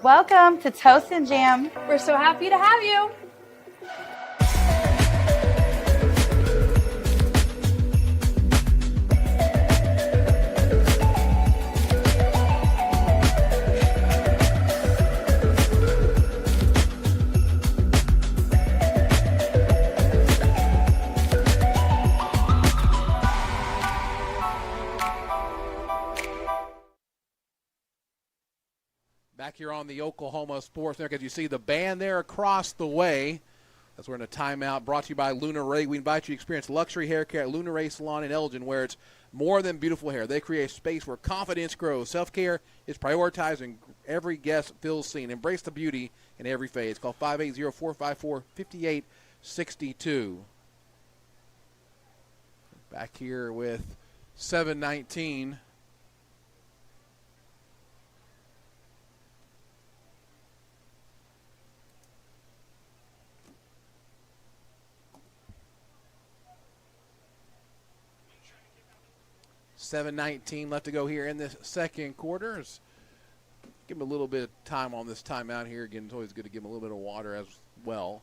Welcome to Toast and Jam. We're so happy to have you. Back here on the Oklahoma Sports Network, as you see the band there across the way. As we're in a timeout brought to you by Luna Ray. We invite you to experience luxury hair care at Luna Ray Salon in Elgin, where it's more than beautiful hair. They create a space where confidence grows. Self-care is prioritized and every guest feels seen. Embrace the beauty in every phase. Call 580-454-5862. Back here with 7:19. $7:19 left to go here in this second quarter. Give him a little bit of time on this timeout here. Again, it's always good to give him a little bit of water as well.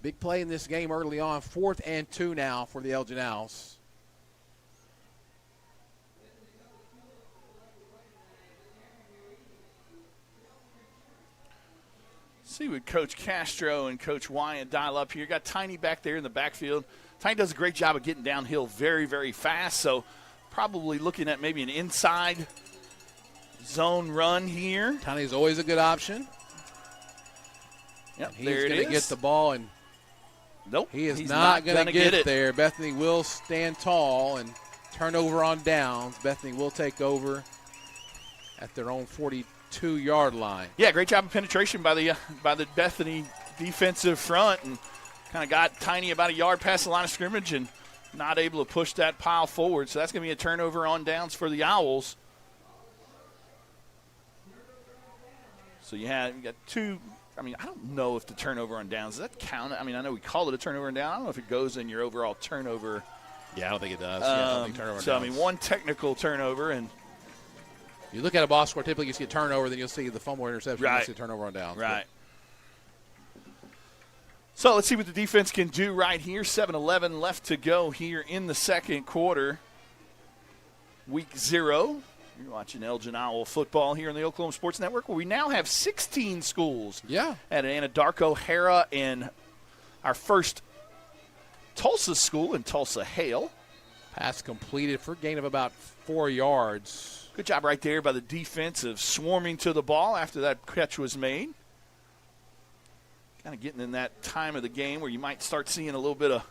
Big play in this game early on. 4th and 2 now for the Elgin Owls. See what Coach Castro and Coach Wyatt dial up here. Got Tiny back there in the backfield. Tiny does a great job of getting downhill very, very fast, so probably looking at maybe an inside zone run here. Tiny's always a good option. Yep, he's there it going to get the ball, and nope, he is he's not going to get it there. Bethany will stand tall and turn over on downs. Bethany will take over at their own 42-yard line. Yeah, great job of penetration by the Bethany defensive front, and kind of got Tiny about a yard past the line of scrimmage and not able to push that pile forward. So that's going to be a turnover on downs for the Owls. So you got two. I mean, I don't know if the turnover on downs, does that count? I mean, I know we call it a turnover on down. I don't know if it goes in your overall turnover. Yeah, I don't think it does. I don't think turnover so, downs. I mean, one technical turnover. And you look at a box score, typically you see a turnover, then you'll see the fumble interception, right. You'll see a turnover on downs. Right. So let's see what the defense can do right here. 7:11 left to go here in the second quarter. Week 0. You're watching Elgin Owl football here on the Oklahoma Sports Network, where we now have 16 schools. Yeah. At Anadarko, Hera, and our first Tulsa school in Tulsa Hale. Pass completed for a gain of about 4 yards. Good job right there by the defense of swarming to the ball after that catch was made. Kind of getting in that time of the game where you might start seeing a little bit of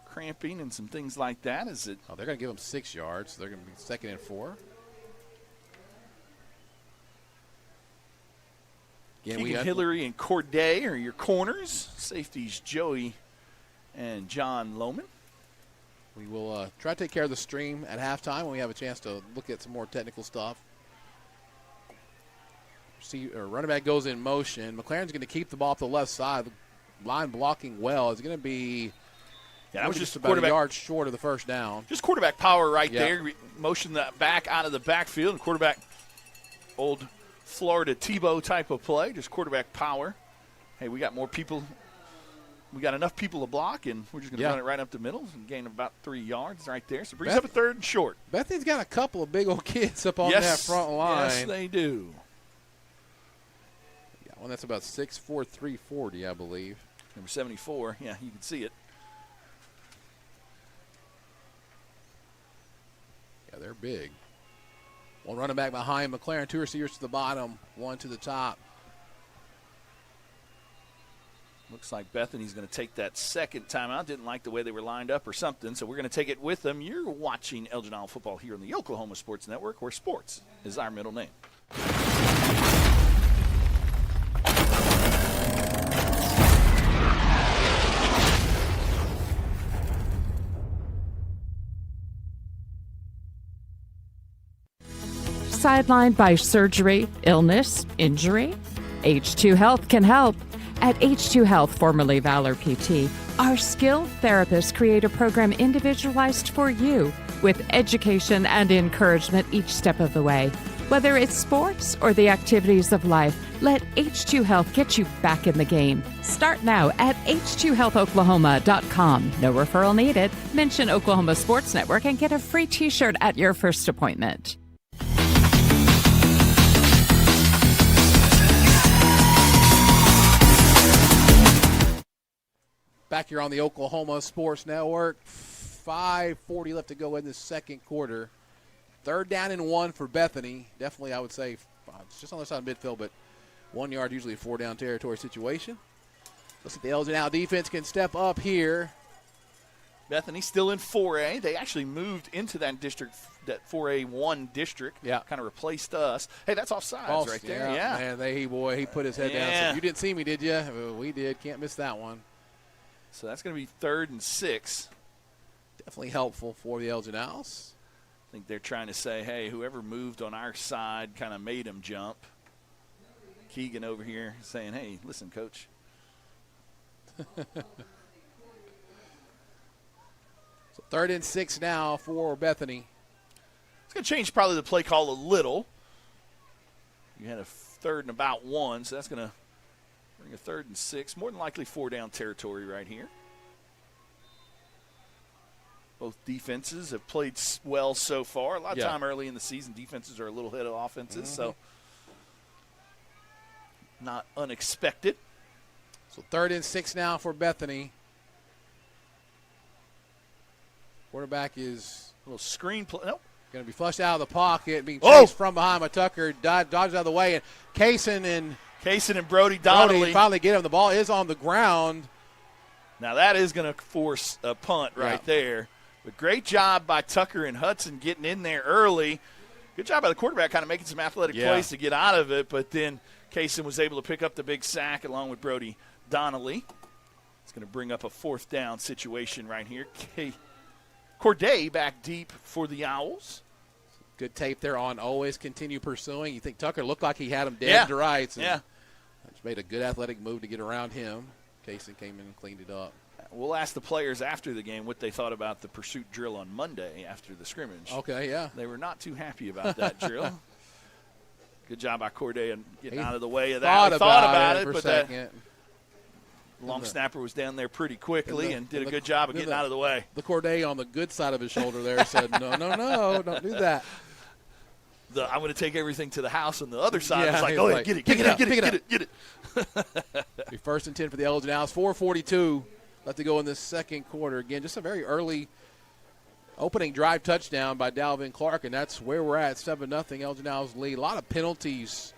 cramping and some things like that. They're going to give them 6 yards. They're going to be 2nd and 4. Keegan Hillary and Corday are your corners. Safeties Joey and John Lohman. We will try to take care of the stream at halftime when we have a chance to look at some more technical stuff. Running back goes in motion. McLaren's going to keep the ball up the left side. The line blocking well. It's going to be just about a yard short of the first down. Just quarterback power right there. Motion that back out of the backfield. Quarterback, old Florida Tebow type of play. Just quarterback power. Hey, we got more people. We got enough people to block, and we're just going to run it right up the middle and gain about 3 yards right there. So brings up a 3rd and short. Bethany's got a couple of big old kids up on that front line. Yes, they do. One that's about 6'4", 340, I believe. Number 74. Yeah, you can see it. Yeah, they're big. One running back behind McLaren, 2 receivers to the bottom, 1 to the top. Looks like Bethany's going to take that second timeout. Didn't like the way they were lined up or something, so we're going to take it with them. You're watching Elgin Owl football here on the Oklahoma Sports Network, where sports is our middle name. Sidelined by surgery, illness, injury? H2 Health can help. At H2 Health, formerly Valor PT, our skilled therapists create a program individualized for you with education and encouragement each step of the way. Whether it's sports or the activities of life, let H2 Health get you back in the game. Start now at h2healthoklahoma.com. No referral needed. Mention Oklahoma Sports Network and get a free t-shirt at your first appointment. Back here on the Oklahoma Sports Network, 5:40 left to go in the second quarter. 3rd down and 1 for Bethany. Definitely, I would say, it's just on the side of midfield, but 1 yard, usually a 4-down territory situation. Let's see if the Elgin Owl defense can step up here. Bethany still in 4A. They actually moved into that district, that 4A1 district. Yeah. Kind of replaced us. Hey, that's offsides right there. Yeah. Man, he put his head down. So you didn't see me, did you? Well, we did. Can't miss that one. So that's going to be 3rd and 6. Definitely helpful for the Elgin Owls. I think they're trying to say, hey, whoever moved on our side kind of made him jump. Keegan over here saying, hey, listen, coach. So 3rd and 6 now for Bethany. It's going to change probably the play call a little. You had a 3rd and about 1, so that's going to bring a 3rd and 6. More than likely 4-down territory right here. Both defenses have played well so far. A lot of time early in the season, defenses are a little ahead of offenses. So not unexpected. So 3rd and 6 now for Bethany. Quarterback is a little screen play. Nope. Going to be flushed out of the pocket, being chased from behind by Tucker. Dodges out of the way, and Kaysen and Brody Donnelly finally get him. The ball is on the ground. Now that is going to force a punt right there. But great job by Tucker and Hudson getting in there early. Good job by the quarterback kind of making some athletic plays to get out of it. But then Kaysen was able to pick up the big sack along with Brody Donnelly. It's going to bring up a 4th down situation right here. Corday back deep for the Owls. Good tape there on always continue pursuing. You think Tucker looked like he had him dead to rights. And just made a good athletic move to get around him. Kaysen came in and cleaned it up. We'll ask the players after the game what they thought about the pursuit drill on Monday after the scrimmage. Okay, yeah. They were not too happy about that drill. Good job by Corday and getting out of the way of that. Thought about it, but that long snapper was down there pretty quickly and did a good job of getting out of the way. The Corday on the good side of his shoulder there said, no, don't do that. I'm going to take everything to the house on the other side. It's like, go ahead, get it. Be 1st and 10 for the Elgin Owls. 4:42 left to go in this second quarter. Again, just a very early opening drive touchdown by Dalvin Clark, and that's where we're at, 7-0 Elgin Owls lead. A lot of penalties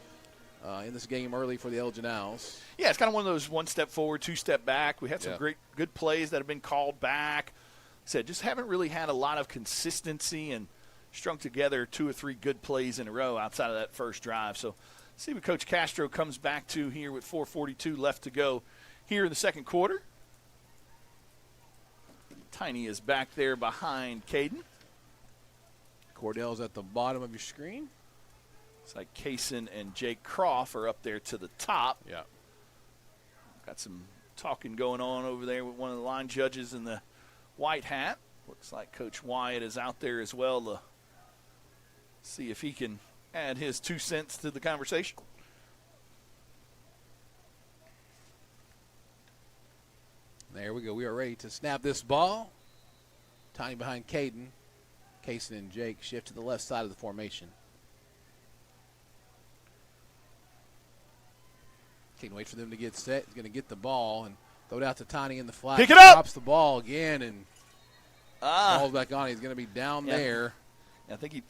in this game early for the Elgin Owls. Yeah, it's kind of one of those 1 step forward, 2 step back. We had some good plays that have been called back. Said just haven't really had a lot of consistency and strung together 2 or 3 good plays in a row outside of that first drive. So see what Coach Castro comes back to here with 4:42 left to go here in the second quarter. Tiny is back there behind Caden. Cordell's at the bottom of your screen. It's like Kaysen and Jake Croft are up there to the top. Yeah. Got some talking going on over there with one of the line judges in the white hat. Looks like Coach Wyatt is out there as well to see if he can add his 2 cents to the conversation. There we go. We are ready to snap this ball. Tiny behind Caden. Kaysen and Jake shift to the left side of the formation. Caden waits for them to get set. He's going to get the ball and throw it out to Tiny in the flat. Pick it up! Drops the ball again and ball's back on. He's going to be down there. I think he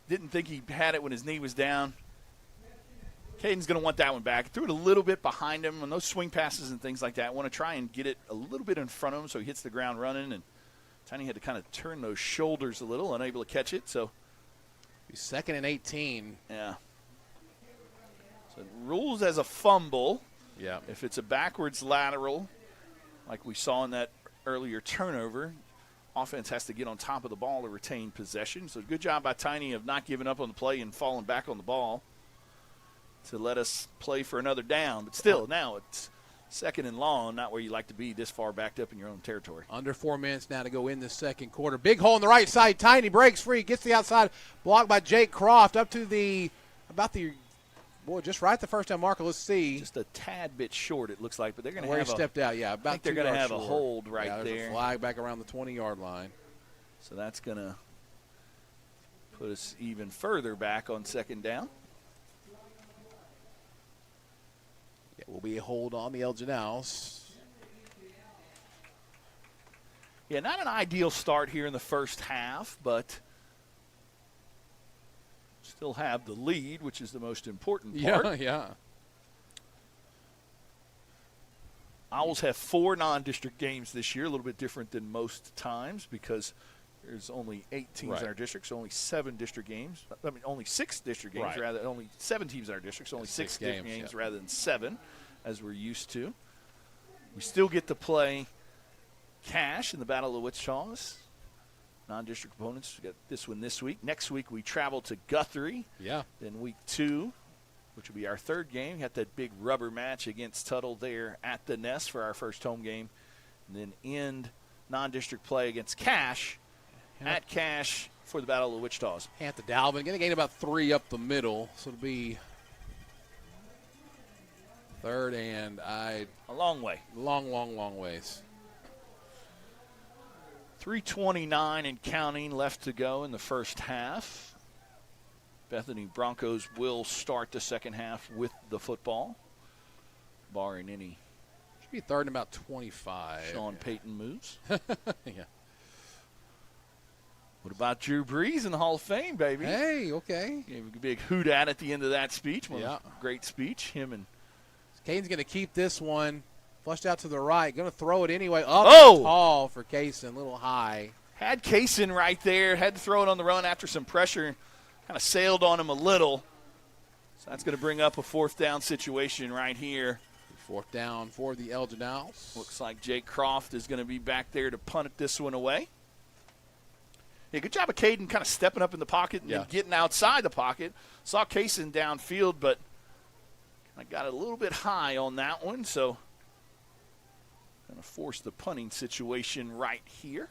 didn't think he had it when his knee was down. Caden's going to want that one back. Threw it a little bit behind him on those swing passes and things like that. Want to try and get it a little bit in front of him so he hits the ground running. And Tiny had to kind of turn those shoulders a little, unable to catch it. So he's 2nd and 18. Yeah. So it rules as a fumble. Yeah. If it's a backwards lateral, like we saw in that earlier turnover, offense has to get on top of the ball to retain possession. So good job by Tiny of not giving up on the play and falling back on the ball to let us play for another down. But still, now it's 2nd and long, not where you like to be this far backed up in your own territory. Under 4 minutes now to go in the second quarter. Big hole on the right side. Tiny breaks free, gets the outside, blocked by Jake Croft up to just right at the first down marker. Let's see. Just a tad bit short, it looks like, but they're going to have he stepped out. Yeah, I think they're going to have a hold right there's there. A flag back around the 20-yard line. So that's going to put us even further back on 2nd down. Yeah, will be a hold on the Elgin Owls. Yeah, not an ideal start here in the first half, but still have the lead, which is the most important part. Yeah. Owls have 4 non-district games this year, a little bit different than most times because there's only 8 teams in our district, so only 7 district games. I mean, only 6 district games rather than only 7 teams in our district, so only 6 district games rather than 7, as we're used to. We still get to play Cash in the Battle of the Wichita's. Non-district opponents, we got this one this week. Next week we travel to Guthrie. Yeah. Then week 2, which will be our 3rd game, got that big rubber match against Tuttle there at the Nest for our first home game. And then end non-district play against Cash at Cash for the Battle of the Wichita's. Hand to Dalvin. Going to gain about 3 up the middle. So it'll be 3rd and a long way. Long ways. 3:29 and counting left to go in the first half. Bethany Broncos will start the second half with the football, barring any. Should be third and about 25. Sean Payton moves. Yeah. What about Drew Brees in the Hall of Fame, baby? Hey, okay. Gave a big hoot at the end of that speech. Yeah. Great speech. Him and Caden's going to keep this one flushed out to the right. Going to throw it anyway. Up tall for Kaysen, a little high. had Kaysen right there. Had to throw it on the run after some pressure. Kind of sailed on him a little. So that's going to bring up a fourth down situation right here. Fourth down for the Elgin Owls. Looks like Jake Croft is going to be back there to punt this one away. Yeah, good job of Caden kind of stepping up in the pocket and then getting outside the pocket. Saw Kaysen downfield, but I got a little bit high on that one, so going to force the punting situation right here.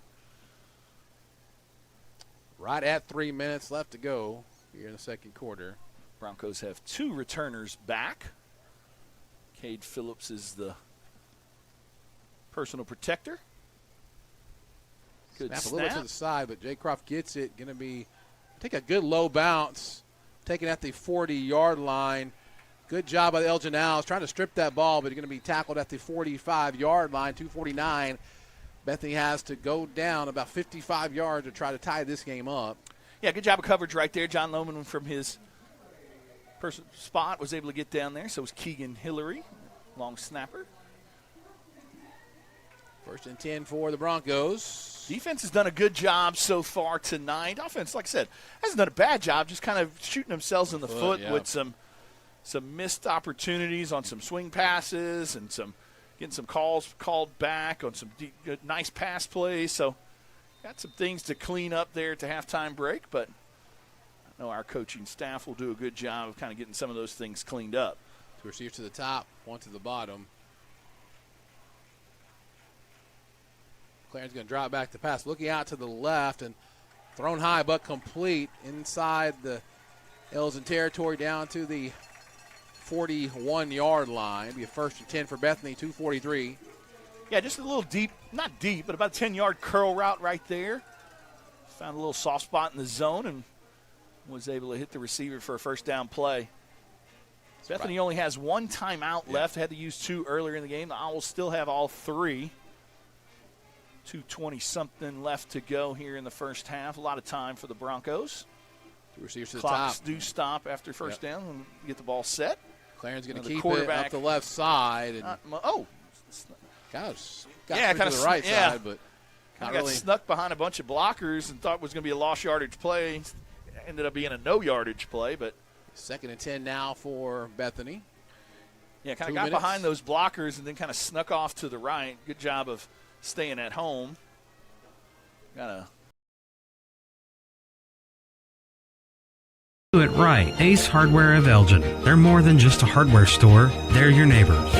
Right at 3 minutes left to go here in the second quarter. Broncos have two returners back. Cade Phillips is the personal protector. Good snap. A little bit to the side, but Jay Croft gets it. Going to be take a good low bounce, taken at the 40-yard line. Good job by the Elgin Owls trying to strip that ball, but going to be tackled at the 45-yard line, 2:49. Bethany has to go down about 55 yards to try to tie this game up. Yeah, good job of coverage right there. John Lohman from his spot was able to get down there. So was Keegan Hillary, long snapper. First and 10 for the Broncos. Defense has done a good job so far tonight. Offense, like I said, hasn't done a bad job, just kind of shooting themselves in the foot with some missed opportunities on some swing passes and getting some calls called back on some nice pass plays. So got some things to clean up there to halftime break, but I know our coaching staff will do a good job of kind of getting some of those things cleaned up. Two receivers to the top, one to the bottom. Clarence going to drop back to pass, looking out to the left and thrown high but complete inside the Elgin territory down to the 41-yard line. It'll be a first and 10 for Bethany, 2:43. Yeah, just a little deep, not deep, but about a 10-yard curl route right there. Found a little soft spot in the zone and was able to hit the receiver for a first down play. Bethany only has one timeout left. Had to use two earlier in the game. The Owls still have all three. 2:20-something left to go here in the first half. A lot of time for the Broncos. Two receivers to the Clocks top. do stop after first down when we get the ball set. Clarence going to keep it up the left side. And kind of to the right side, but kind of got snuck behind a bunch of blockers and thought it was going to be a lost yardage play. Ended up being a no yardage play, but second and 10 now for Bethany. Yeah, kind of got behind those blockers and then kind of snuck off to the right. Good job of staying at home. Do it right. Ace Hardware of Elgin. They're more than just a hardware store. They're your neighbors.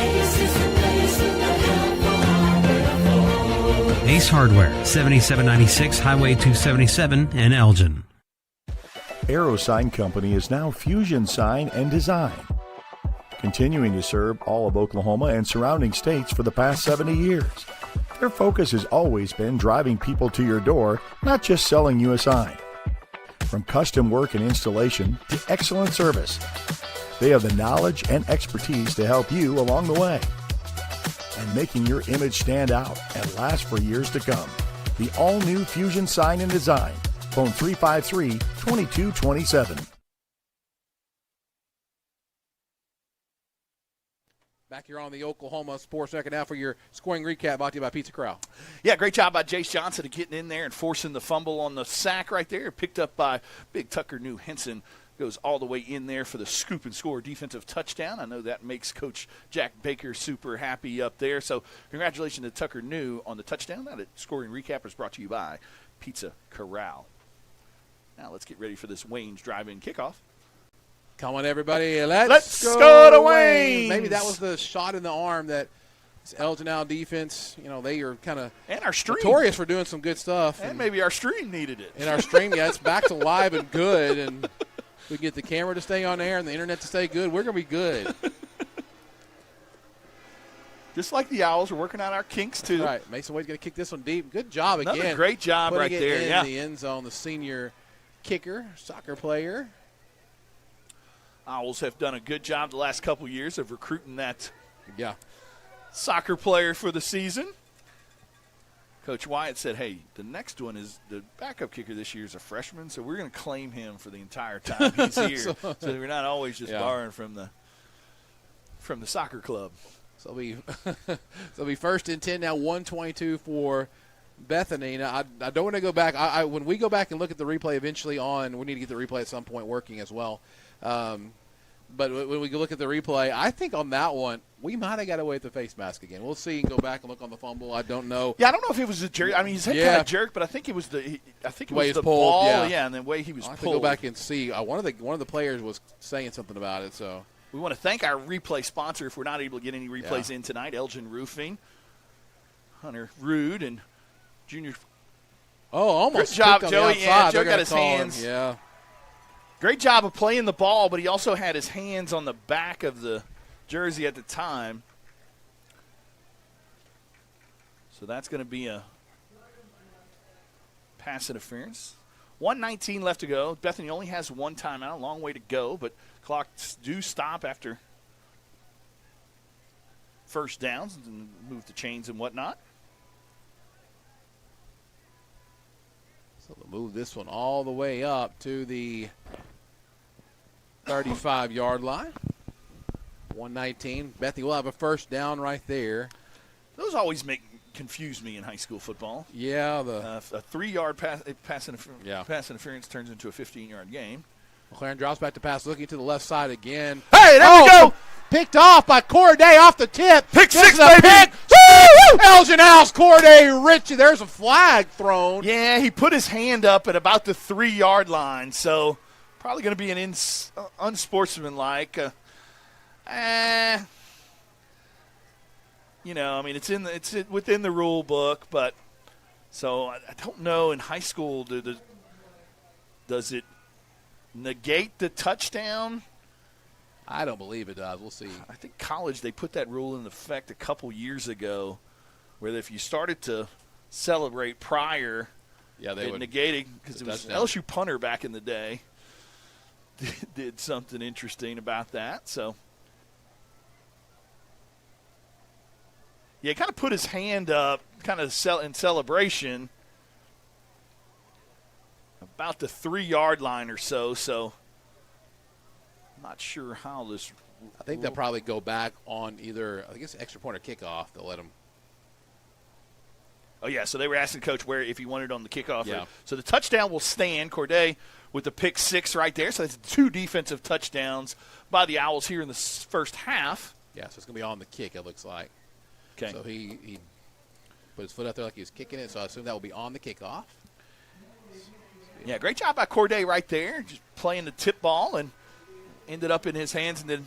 Ace Hardware, 7796 Highway 277 in Elgin. Aero Sign Company is now Fusion Sign and Design, continuing to serve all of Oklahoma and surrounding states for the past 70 years. Their focus has always been driving people to your door, not just selling you a sign. From custom work and installation to excellent service, they have the knowledge and expertise to help you along the way. And making your image stand out and last for years to come. The all-new Fusion Sign and Design. Phone 353-2227. Back here on the Oklahoma Sports Network now for your scoring recap brought to you by Pizza Corral. Yeah, great job by Jace Johnson of getting in there and forcing the fumble on the sack right there. Picked up by big Tucker New Henson. Goes all the way in there for the scoop and score defensive touchdown. I know that makes Coach Jack Baker super happy up there. So congratulations to Tucker New on the touchdown. That scoring recap is brought to you by Pizza Corral. Now let's get ready for this Wayne's drive-in kickoff. Come on, everybody. Let's go to Wayne. Maybe that was the shot in the arm that this Elgin Owl defense, they are kind of notorious for doing some good stuff. And maybe our stream needed it. And our stream, it's back to live and good. And we get the camera to stay on air and the internet to stay good. We're going to be good. Just like the Owls, we're working out our kinks, too. That's right. Mason Wade's going to kick this one deep. Good job again. Another great job right there. In the end zone, the senior kicker, soccer player. Owls have done a good job the last couple years of recruiting that Yeah. soccer player for the season. Coach Wyatt said, hey, the next one is the backup kicker this year is a freshman, so we're going to claim him for the entire time he's here. so we're not always just borrowing from the soccer club. So it'll be first and 10 now, 1:22 for Bethany. Now, I don't want to go back. When we go back and look at the replay eventually we need to get the replay at some point working as well. But when we look at the replay, I think on that one, we might have got away with the face mask again. We'll see and go back and look on the fumble. I don't know. Yeah, I don't know if it was a jerk. I mean, his head kind of jerked, but I think it was the ball. Yeah, and the way he was I'll have pulled. to go back and see. One of the players was saying something about it. So we want to thank our replay sponsor if we're not able to get any replays in tonight, Elgin Roofing, Hunter Rude, and Junior. Oh, almost. Good job, Joey. Joey. Yeah, Joey got his hands. hands. Yeah. Great job of playing the ball, but he also had his hands on the back of the jersey at the time. So that's going to be a pass interference. 1:19 left to go. Bethany only has one timeout. A long way to go, but clocks do stop after first downs and move the chains and whatnot. So they'll move this one all the way up to the 35-yard line. 119. Bethany will have a first down right there. Those always confuse me in high school football. Yeah. A 3-yard pass interference turns into a 15-yard game. McLaren drops back to pass, looking to the left side again. Hey, there we go. Picked off by Corday off the tip. Pick six, baby. Pick. Woo! Elgin House, Corday Ritchie. There's a flag thrown. Yeah, he put his hand up at about the 3-yard line, so probably going to be an unsportsmanlike. It's within the rule book, but so I don't know. In high school, does it negate the touchdown? I don't believe it does. We'll see. I think college, they put that rule in effect a couple years ago where if you started to celebrate prior, it negated, because it was an LSU punter back in the day did something interesting about that. So, yeah, kind of put his hand up kind of in celebration about the 3-yard line or so. So, not sure how this. I think they'll probably go back on either, I guess, extra point or kickoff. They'll let them. Oh, yeah, so they were asking Coach where if he wanted on the kickoff. Yeah. So the touchdown will stand. Corday with the pick 6 right there. So that's 2 defensive touchdowns by the Owls here in the first half. Yeah, so it's going to be on the kick, it looks like. Okay. So he put his foot out there like he was kicking it, so I assume that will be on the kickoff. Yeah, great job by Corday right there, just playing the tip ball and ended up in his hands, and then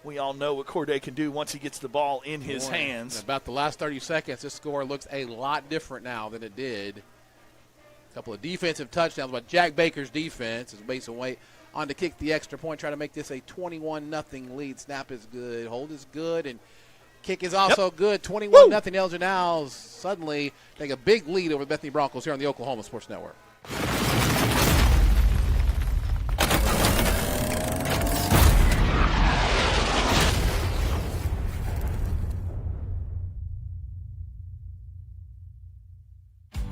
we all know what Corday can do once he gets the ball in his hands. In about the last 30 seconds, this score looks a lot different now than it did. A couple of defensive touchdowns by Jack Baker's defense as Mason Waite on to kick the extra point, try to make this a 21-0 lead. Snap is good, hold is good, and kick is also good. 21-0 Elgin Owls suddenly take a big lead over the Bethany Broncos here on the Oklahoma Sports Network.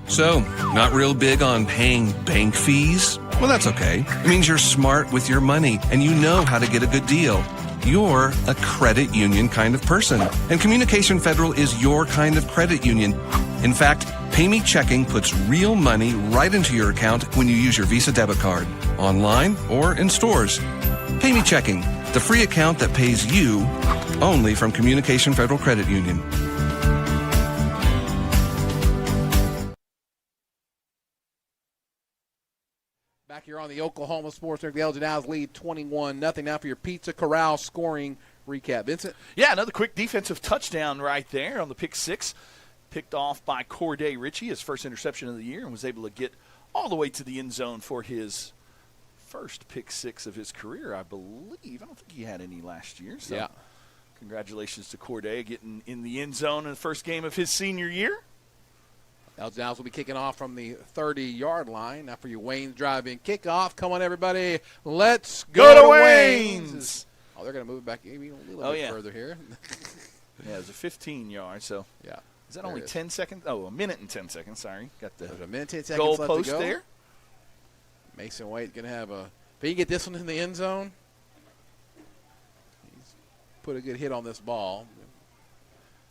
So, not real big on paying bank fees? Well, that's okay. It means you're smart with your money and you know how to get a good deal. You're a credit union kind of person, and Communication Federal is your kind of credit union. In fact, PayMe Checking puts real money right into your account when you use your Visa debit card, online or in stores. PayMe Checking, the free account that pays you only from Communication Federal Credit Union. Back here on the Oklahoma Sports Network, the Elgin Owls lead 21-0. Now for your Pizza Corral scoring recap. Vincent? Yeah, another quick defensive touchdown right there on the pick 6. Picked off by Corday Ritchie, his first interception of the year, and was able to get all the way to the end zone for his first pick 6 of his career, I believe. I don't think he had any last year. So yeah. Congratulations to Corday getting in the end zone in the first game of his senior year. Elgin Owls will be kicking off from the 30-yard line. Now for your Wayne's drive-in kickoff. Come on, everybody. Let's go to Wayne's. Oh, they're going to move it back maybe a little bit further here. Yeah, it was a 15-yard, so. Yeah. Is that only 10 seconds? Oh, a minute and 10 seconds, sorry. Got the a minute and 10 seconds goal left post to go. there. Mason White going to have if he can get this one in the end zone, he's put a good hit on this ball.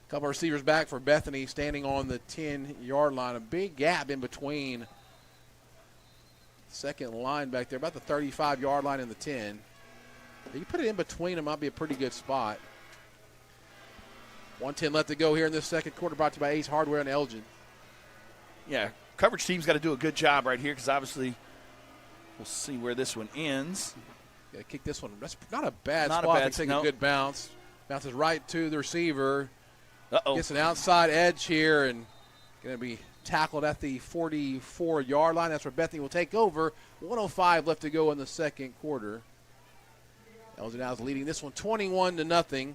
A couple of receivers back for Bethany standing on the 10-yard line. A big gap in between second line back there, about the 35-yard line and the 10. If you put it in between them, might be a pretty good spot. 1:10 left to go here in this second quarter, brought to you by Ace Hardware and Elgin. Yeah, coverage team's got to do a good job right here because obviously we'll see where this one ends. Got to kick this one. That's not a bad Not spot. a bad, Take a good bounce. Bounces right to the receiver. Uh-oh. Gets an outside edge here and going to be tackled at the 44-yard line. That's where Bethany will take over. 1:05 left to go in the second quarter. Elgin Owls leading this one 21-0.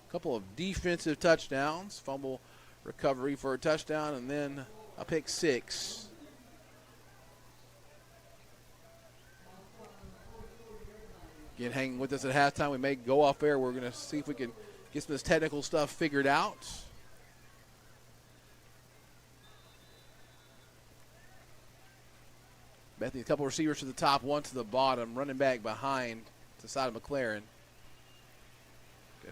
A couple of defensive touchdowns. Fumble recovery for a touchdown and then a pick six. Again, hanging with us at halftime. We may go off air. We're going to see if we can get some of this technical stuff figured out. Bethany, a couple receivers to the top, one to the bottom. Running back behind to the side of McLaren.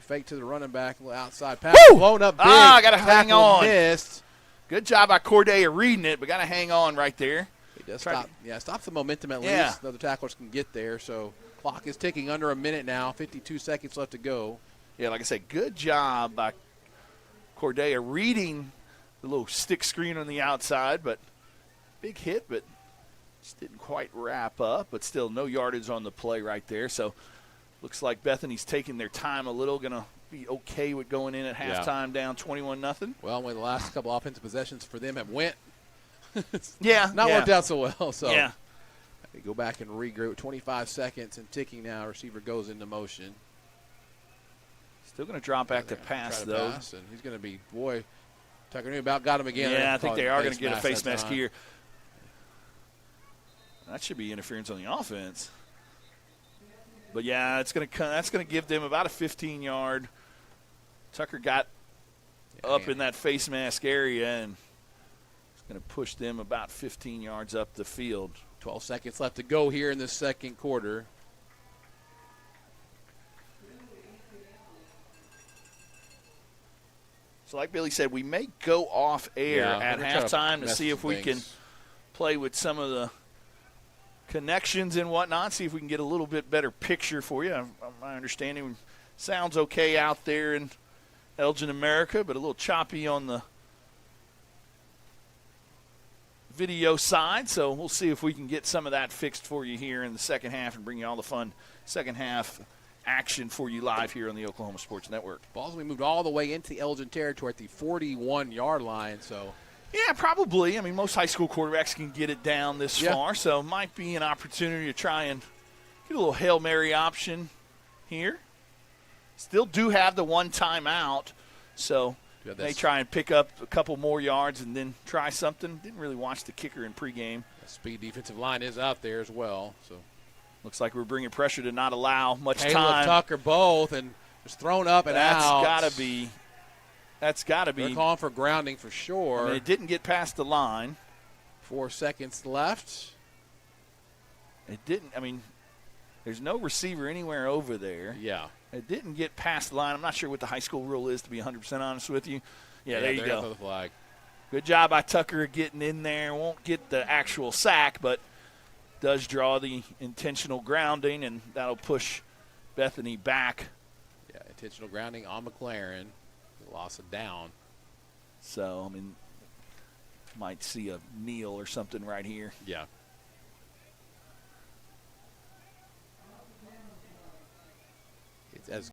Fake to the running back, a little outside pass. Woo! Blown up big. I got to hang on. Missed. Good job by Corday reading it, but got to hang on right there. He does stop. Yeah, stops the momentum at least. The other tacklers can get there. So clock is ticking under a minute now. 52 seconds left to go. Yeah, like I said, good job by Corday reading the little stick screen on the outside, but big hit, but just didn't quite wrap up. But still, no yardage on the play right there. So looks like Bethany's taking their time a little, going to be okay with going in at halftime down 21-0. Well, when the last couple offensive possessions for them have went, not worked out so well. So yeah, they go back and regroup. 25 seconds and ticking now. Receiver goes into motion. Still going to drop back to pass, though. And he's going to be, Tucker knew about got him again. Yeah, I think they are going to get a face mask here. That should be interference on the offense. But yeah, that's going to give them about a 15-yard. Tucker got up in that face mask area, and it's going to push them about 15 yards up the field. 12 seconds left to go here in the second quarter. So like Billy said, we may go off air at halftime to see if we can play with some of the connections and whatnot, see if we can get a little bit better picture for you. My understanding sounds okay out there in Elgin, America, but a little choppy on the video side. So we'll see if we can get some of that fixed for you here in the second half and bring you all the fun second half action for you live here on the Oklahoma Sports Network. Ball's we moved all the way into the Elgin territory at the 41-yard line, so yeah, probably. I mean, most high school quarterbacks can get it down this far, so it might be an opportunity to try and get a little Hail Mary option here. Still do have the one timeout, so they try and pick up a couple more yards and then try something. Didn't really watch the kicker in pregame. The speed defensive line is out there as well, so looks like we're bringing pressure to not allow much Caleb, time. Tucker both, and it's thrown up and out. That's got to be. They're calling for grounding for sure. I mean, it didn't get past the line. 4 seconds left. It didn't. I mean, there's no receiver anywhere over there. Yeah. It didn't get past the line. I'm not sure what the high school rule is, to be 100% honest with you. Yeah, there you go. The flag. Good job by Tucker getting in there. Won't get the actual sack, but does draw the intentional grounding, and that'll push Bethany back. Yeah, intentional grounding on McLaren. Loss of down. So, I mean, might see a kneel or something right here. Yeah. It's as